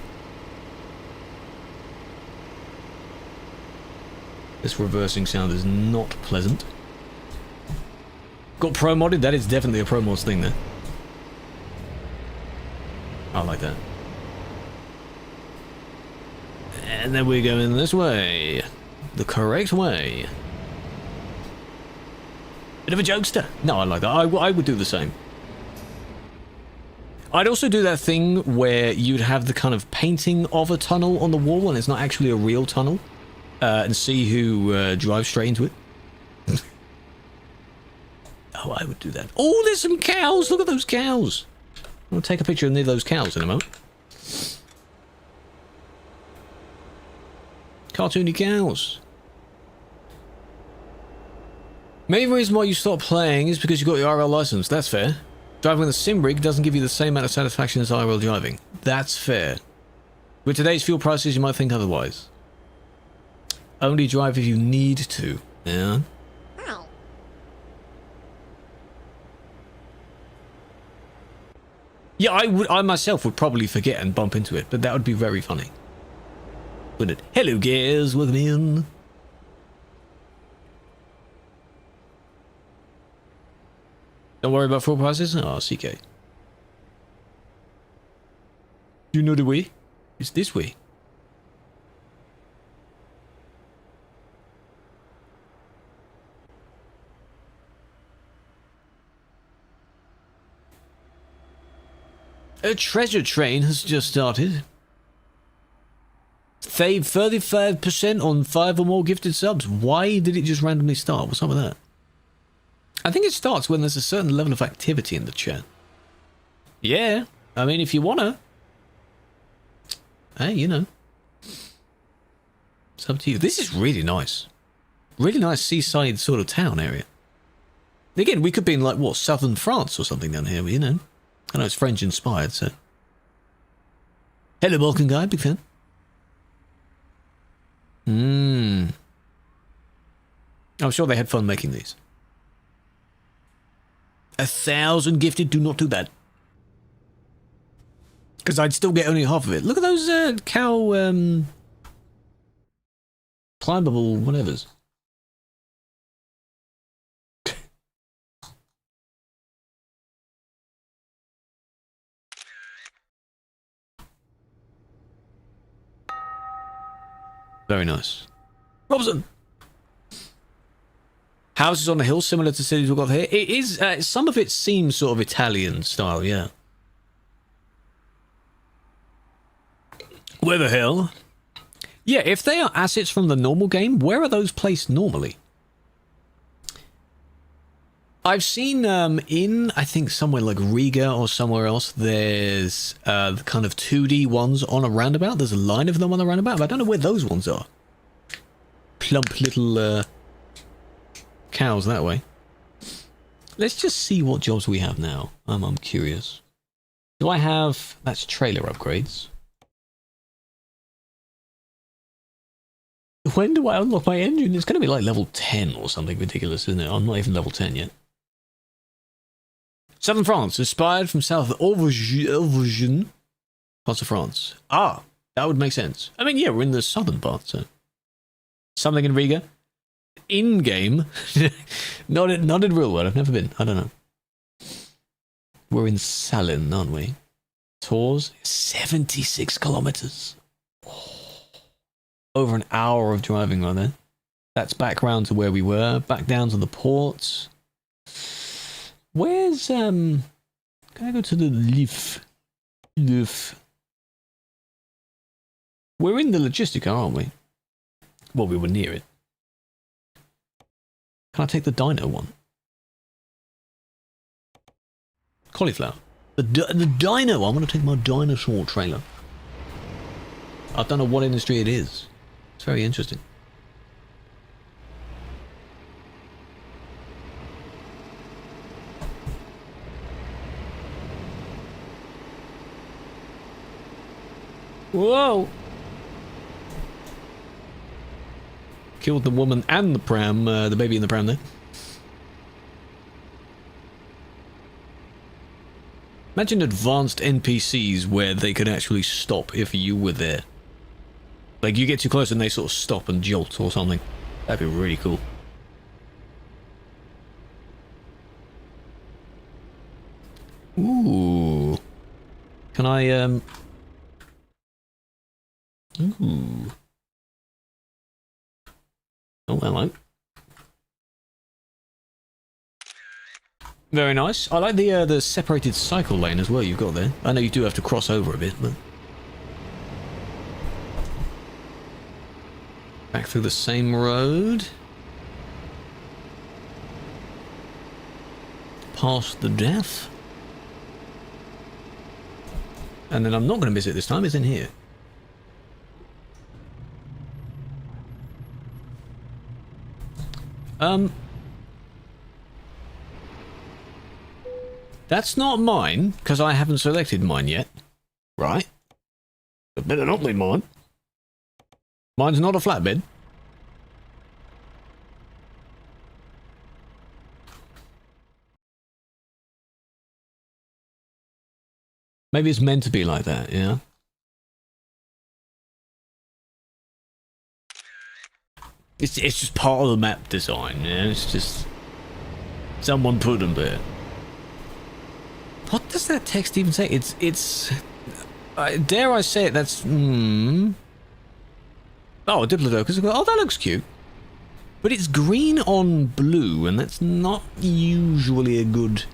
This reversing sound is not pleasant. Got pro modded? That is definitely a pro mods thing there. I like that. And then we're going this way. The correct way. Bit of a jokester. No, I like that. I would do the same. I'd also do that thing where you'd have the kind of painting of a tunnel on the wall and it's not actually a real tunnel. And see who drives straight into it. Oh, I would do that. Oh, there's some cows. Look at those cows. I'll take a picture of those cows in a moment. Cartoony cows. Main reason why you stop playing is because you got your IRL license. That's fair. Driving with a sim rig doesn't give you the same amount of satisfaction as IRL driving. That's fair. With today's fuel prices, you might think otherwise. Only drive if you need to. Yeah. Yeah, I myself would probably forget and bump into it, but that would be very funny. Wouldn't it? Hello, guys, welcome in. Don't worry about fuel prices? Oh, CK. Do you know the way? It's this way. A treasure train has just started. Save 35% on 5 or more gifted subs. Why did it just randomly start? What's up with that? I think it starts when there's a certain level of activity in the chat. Yeah, I mean, if you wanna. Hey, you know. It's up to you. This is really nice. Really nice seaside sort of town area. Again, we could be in, like, what, southern France or something down here, but, you know. I know it's French inspired, so. Hello, Balkan guy, big fan. I'm sure they had fun making these. 1,000 gifted, do not do that. Because I'd still get only half of it. Look at those cow climbable whatevers. Very nice. Robson! Houses on the hill, similar to cities we've got here. It is, some of it seems sort of Italian style, yeah. Where the hell? Yeah, if they are assets from the normal game, where are those placed normally? I've seen in, I think, somewhere like Riga or somewhere else, there's the kind of 2D ones on a roundabout. There's a line of them on the roundabout, but I don't know where those ones are. Plump little cows that way. Let's just see what jobs we have now. I'm curious. Do I have... That's trailer upgrades. When do I unlock my engine? It's going to be like level 10 or something ridiculous, isn't it? I'm not even level 10 yet. Southern France, inspired from south of Auvergne, parts of France. Ah, that would make sense. I mean, yeah, we're in the southern part, so... Something in Riga. In-game. not in real world, I've never been. I don't know. We're in Salin, aren't we? Tours, 76 kilometers. Over an hour of driving right there. That's back round to where we were. Back down to the ports. Where's, can I go to the Leaf? We're in the Logistica, aren't we? Well, we were near it. Can I take the dino one? Cauliflower. The dino, I'm going to take my dinosaur trailer. I don't know what industry it is. It's very interesting. Whoa! Killed the woman and the pram, the baby in the pram there. Imagine advanced NPCs where they could actually stop if you were there. Like, you get too close and they sort of stop and jolt or something. That'd be really cool. Ooh. Can I, Ooh. Oh, hello. Very nice. I like the separated cycle lane as well you've got there. I know you do have to cross over a bit, but... Back through the same road. Past the death. And then I'm not going to miss it this time, it's in here. That's not mine, because I haven't selected mine yet. Right? It better not be mine. Mine's not a flatbed. Maybe it's meant to be like that, yeah? It's just part of the map design, yeah? It's just... Someone put them there. What does that text even say? It's... dare I say it, that's... Oh, Diplodocus. Oh, that looks cute. But it's green on blue, and that's not usually a good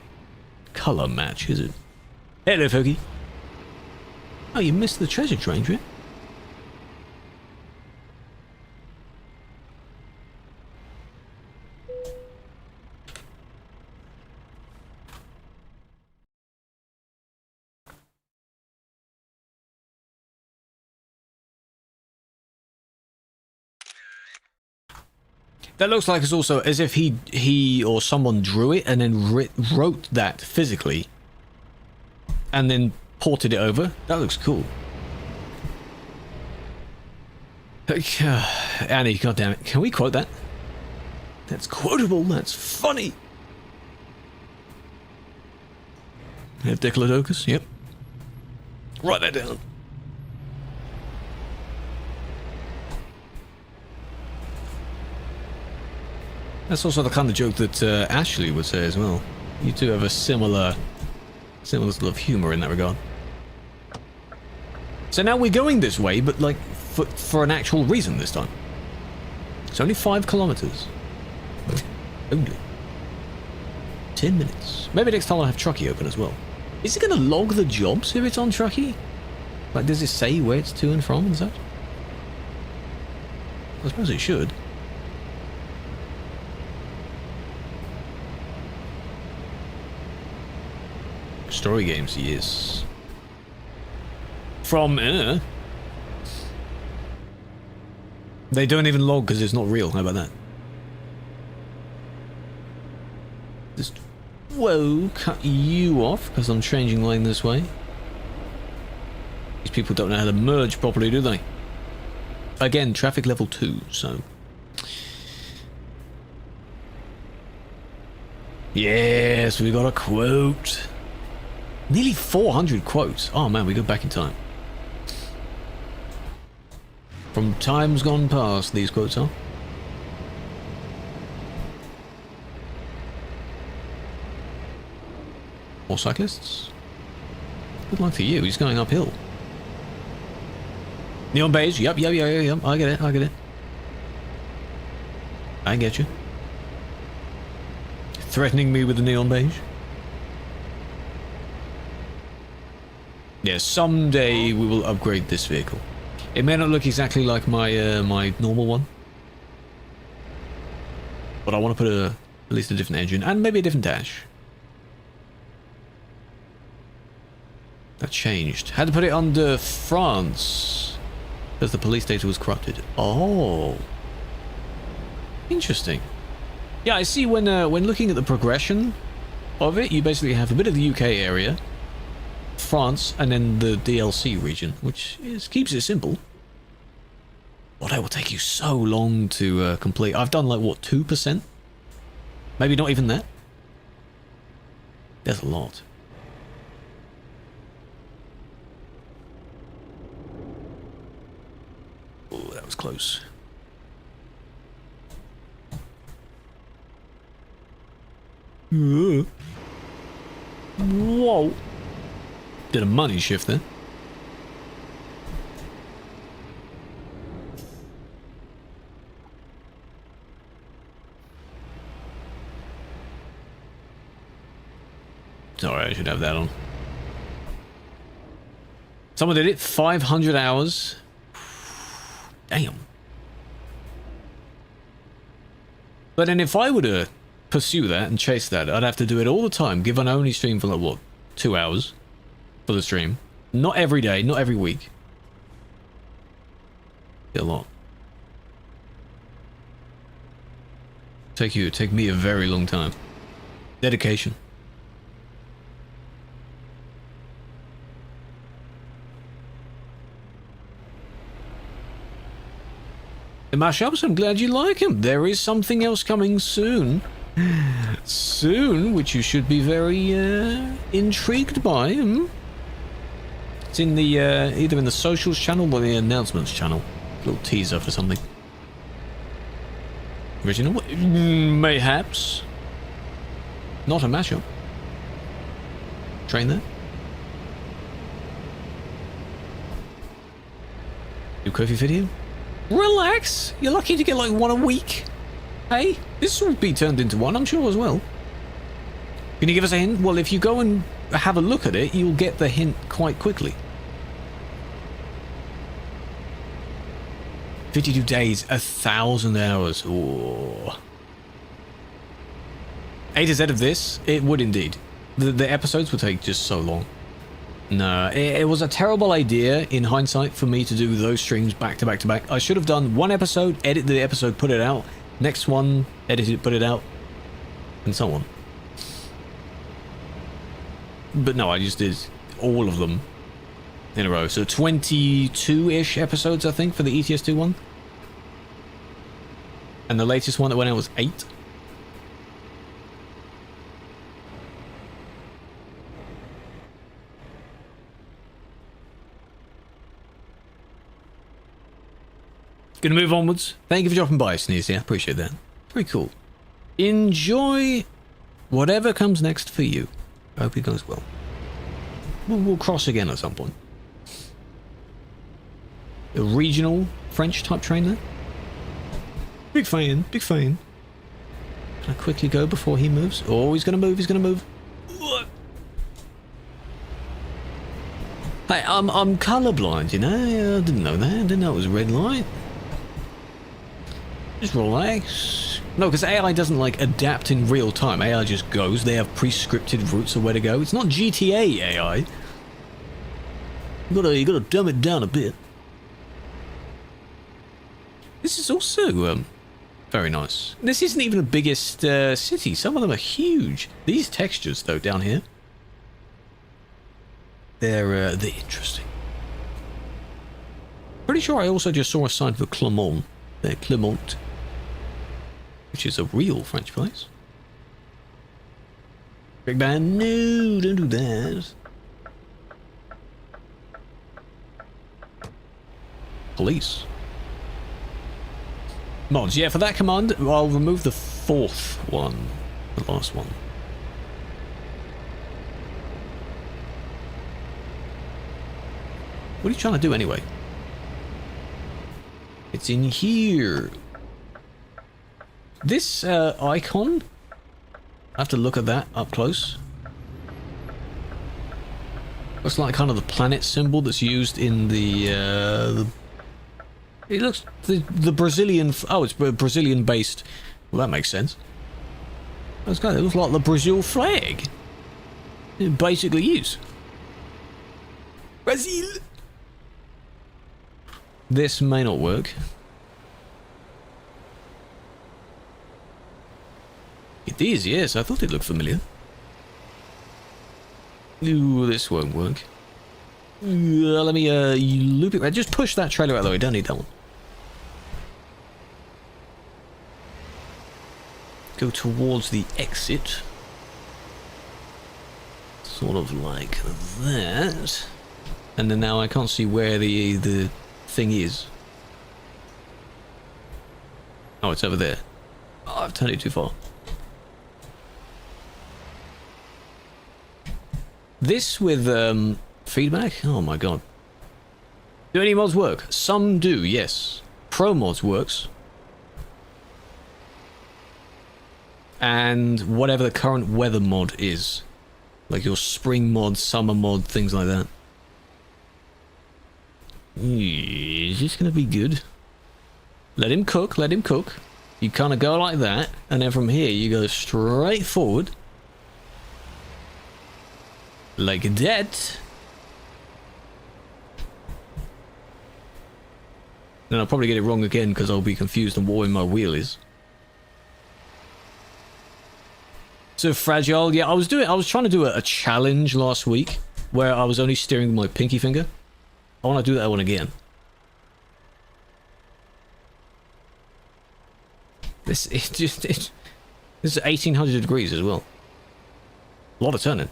colour match, is it? Hello, Foggy. Oh, you missed the treasure train, did you? That looks like it's also as if he or someone drew it and then wrote that physically and then ported it over. That looks cool. Annie, goddammit. Can we quote that? That's quotable. That's funny. Diplodocus, yep. Write that down. That's also the kind of joke that Ashley would say as well. You two have a similar sort of humor in that regard. So now we're going this way, but like for an actual reason this time. It's only 5 kilometers. Only 10 minutes. Maybe next time I'll have Truckee open as well. Is it going to log the jobs if it's on Truckee? Like, does it say where it's to and from and such? I suppose it should. Story games, yes. From, they don't even log because it's not real. How about that? Just, whoa, cut you off because I'm changing lane this way. These people don't know how to merge properly, do they? Again, traffic level 2, so... Yes, we got a quote. Nearly 400 quotes. Oh man, we go back in time. From times gone past, these quotes are. More cyclists? Good luck for you, he's going uphill. Neon beige, yep, I get it, I get you. Threatening me with the neon beige? Yeah, someday we will upgrade this vehicle. It may not look exactly like my my normal one, but I want to put at least a different engine and maybe a different dash. That changed. Had to put it under France because the police data was corrupted. Oh, interesting. Yeah, I see when looking at the progression of it, you basically have a bit of the UK area, France, and then the DLC region, which keeps it simple. Well, that will take you so long to complete. I've done like, what, 2%? Maybe not even that. There's a lot. Oh, that was close. Whoa. Did a money shift there. Sorry, I should have that on. Someone did it. 500 hours. Damn. But then if I were to pursue that and chase that, I'd have to do it all the time, given I only stream for like, what, 2 hours for the stream. Not every day, not every week. A lot. Take me a very long time. Dedication. The mashups, I'm glad you like them. There is something else coming soon. Soon, which you should be very intrigued by. It's in the either in the socials channel or the announcements channel. Little teaser for something. Original? Mayhaps. Not a mashup. Train there. New coffee video? Relax! You're lucky to get like one a week. Hey, this will be turned into one, I'm sure, as well. Can you give us a hint? Well, if you go and have a look at it, you'll get the hint quite quickly. 52 days, 1,000 hours. Ooh. A to Z of this, it would indeed. The episodes would take just so long. No, it was a terrible idea in hindsight for me to do those streams back to back to back. I should have done one episode, edit the episode, put it out. Next one, edit it, put it out. And so on. But no, I just did all of them in a row. So 22-ish episodes, I think, for the ETS2 one. And the latest one that went out was 8. Gonna move onwards. Thank you for dropping by, Sneeze. Yeah, appreciate that. Very cool. Enjoy whatever comes next for you. I hope it goes well. We'll cross again at some point. A regional French type train there. Big fan, big fan. Can I quickly go before he moves? Oh, he's gonna move, he's gonna move. Hey, I'm colorblind, you know? I didn't know that. I didn't know it was a red light. Just relax. No, because AI doesn't, like, adapt in real time. AI just goes. They have pre-scripted routes of where to go. It's not GTA AI. You gotta dumb it down a bit. This is also, very nice. This isn't even the biggest, city. Some of them are huge. These textures, though, down here. They're interesting. Pretty sure I also just saw a sign for Clermont. There, Clermont. Which is a real French place. Big man, no, don't do that. Police. Mods, yeah, for that command, I'll remove the fourth one. The last one. What are you trying to do anyway? It's in here. This icon, I have to look at that up close. Looks like kind of the planet symbol that's used in the it looks the Brazilian. Oh, it's Brazilian based. Well, that makes sense. That's good. It looks like the Brazil flag. It basically is. Brazil. This may not work. It is, yes. I thought it looked familiar. Ooh, this won't work. Let me loop it. Just push that trailer out of the way. Don't need that one. Go towards the exit. Sort of like that. And then now I can't see where the thing is. Oh, it's over there. Oh, I've turned it too far. This with feedback? Oh my god. Do any mods work? Some do, yes. Pro mods works. And whatever the current weather mod is. Like your spring mod, summer mod, things like that. Is this gonna be good? Let him cook, let him cook. You kind of go like that, and then from here you go straight forward. Like that. Then I'll probably get it wrong again because I'll be confused on where my wheel is. So fragile. Yeah, I was trying to do a challenge last week where I was only steering with my pinky finger. I want to do that one again. This is 1800 degrees as well. A lot of turning.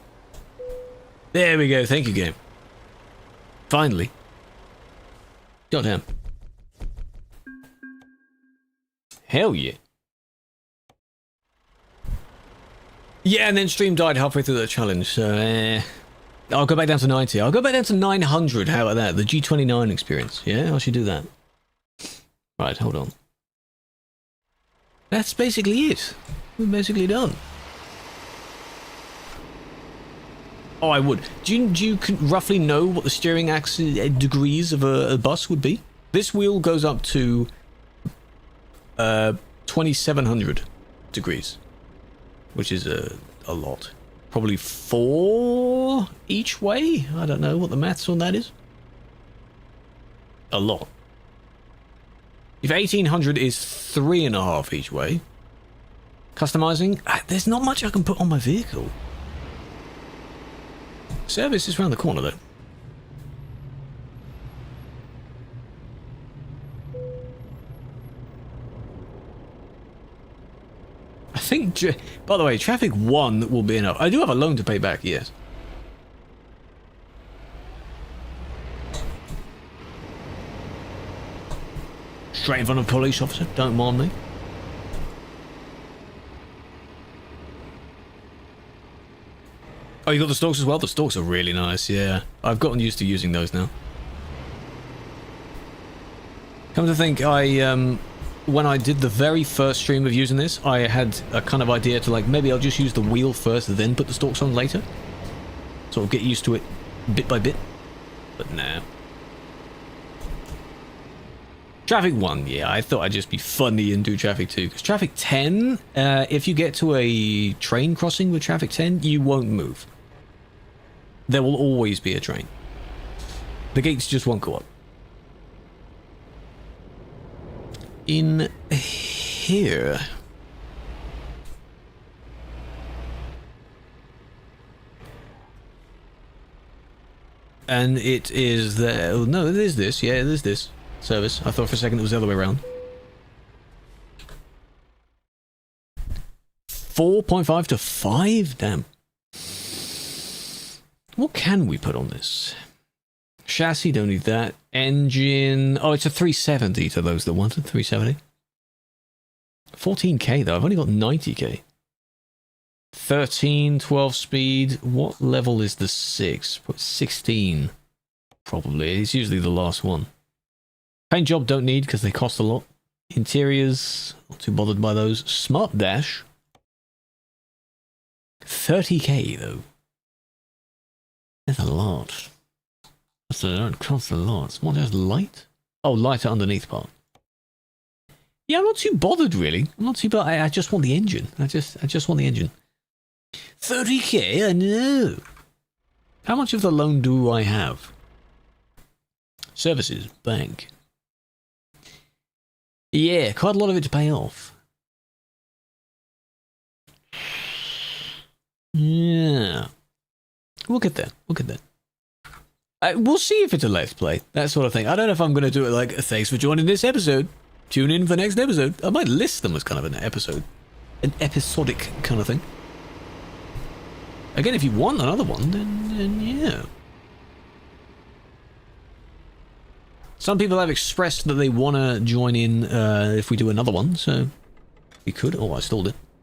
There we go. Thank you, game. Finally. Goddamn. Hell yeah. Yeah, and then stream died halfway through the challenge, so I'll go back down to 90. I'll go back down to 900. How about that? The G29 experience. Yeah, I should do that. Right, hold on. That's basically it. We're basically done. Oh, I would. Do you roughly know what the steering axis degrees of a bus would be? This wheel goes up to 2700 degrees, which is a lot. Probably 4 each way? I don't know what the maths on that is. A lot. If 1800 is 3.5 each way, customizing, there's not much I can put on my vehicle. Service is around the corner though. I think, by the way, traffic 1 will be enough. I do have a loan to pay back, yes. Straight in front of a police officer, don't mind me. Oh, you got the stalks as well? The stalks are really nice, yeah. I've gotten used to using those now. Come to think, when I did the very first stream of using this, I had a kind of idea to like, maybe I'll just use the wheel first, then put the stalks on later. Sort of get used to it bit by bit. But no. Traffic 1, yeah, I thought I'd just be funny and do Traffic 2. Because Traffic 10, if you get to a train crossing with Traffic 10, you won't move. There will always be a train. The gates just won't go up. In here... And it is there. Oh, no, it is this. Yeah, it is this service. I thought for a second it was the other way around. 4.5 to 5? Damn. What can we put on this? Chassis, don't need that. Engine. Oh, it's a 370 to those that wanted 370. 14k though. I've only got 90k. 13, 12 speed. What level is the 6? Put 16. Probably. It's usually the last one. Paint job don't need because they cost a lot. Interiors, not too bothered by those. Smart dash. 30k though. That's a lot. That costs a lot. What has light? Oh, lighter underneath part. Yeah, I'm not too bothered really. I'm not too bothered. I just want the engine. I just want the engine. 30k, I know. How much of the loan do I have? Services, bank. Yeah, quite a lot of it to pay off. Yeah. We'll get there. We'll get there. We'll see if it's a let's play. That sort of thing. I don't know if I'm going to do it like, thanks for joining this episode. Tune in for the next episode. I might list them as kind of an episode. An episodic kind of thing. Again, if you want another one, then yeah. Some people have expressed that they want to join in if we do another one, so we could. Oh, I stalled it.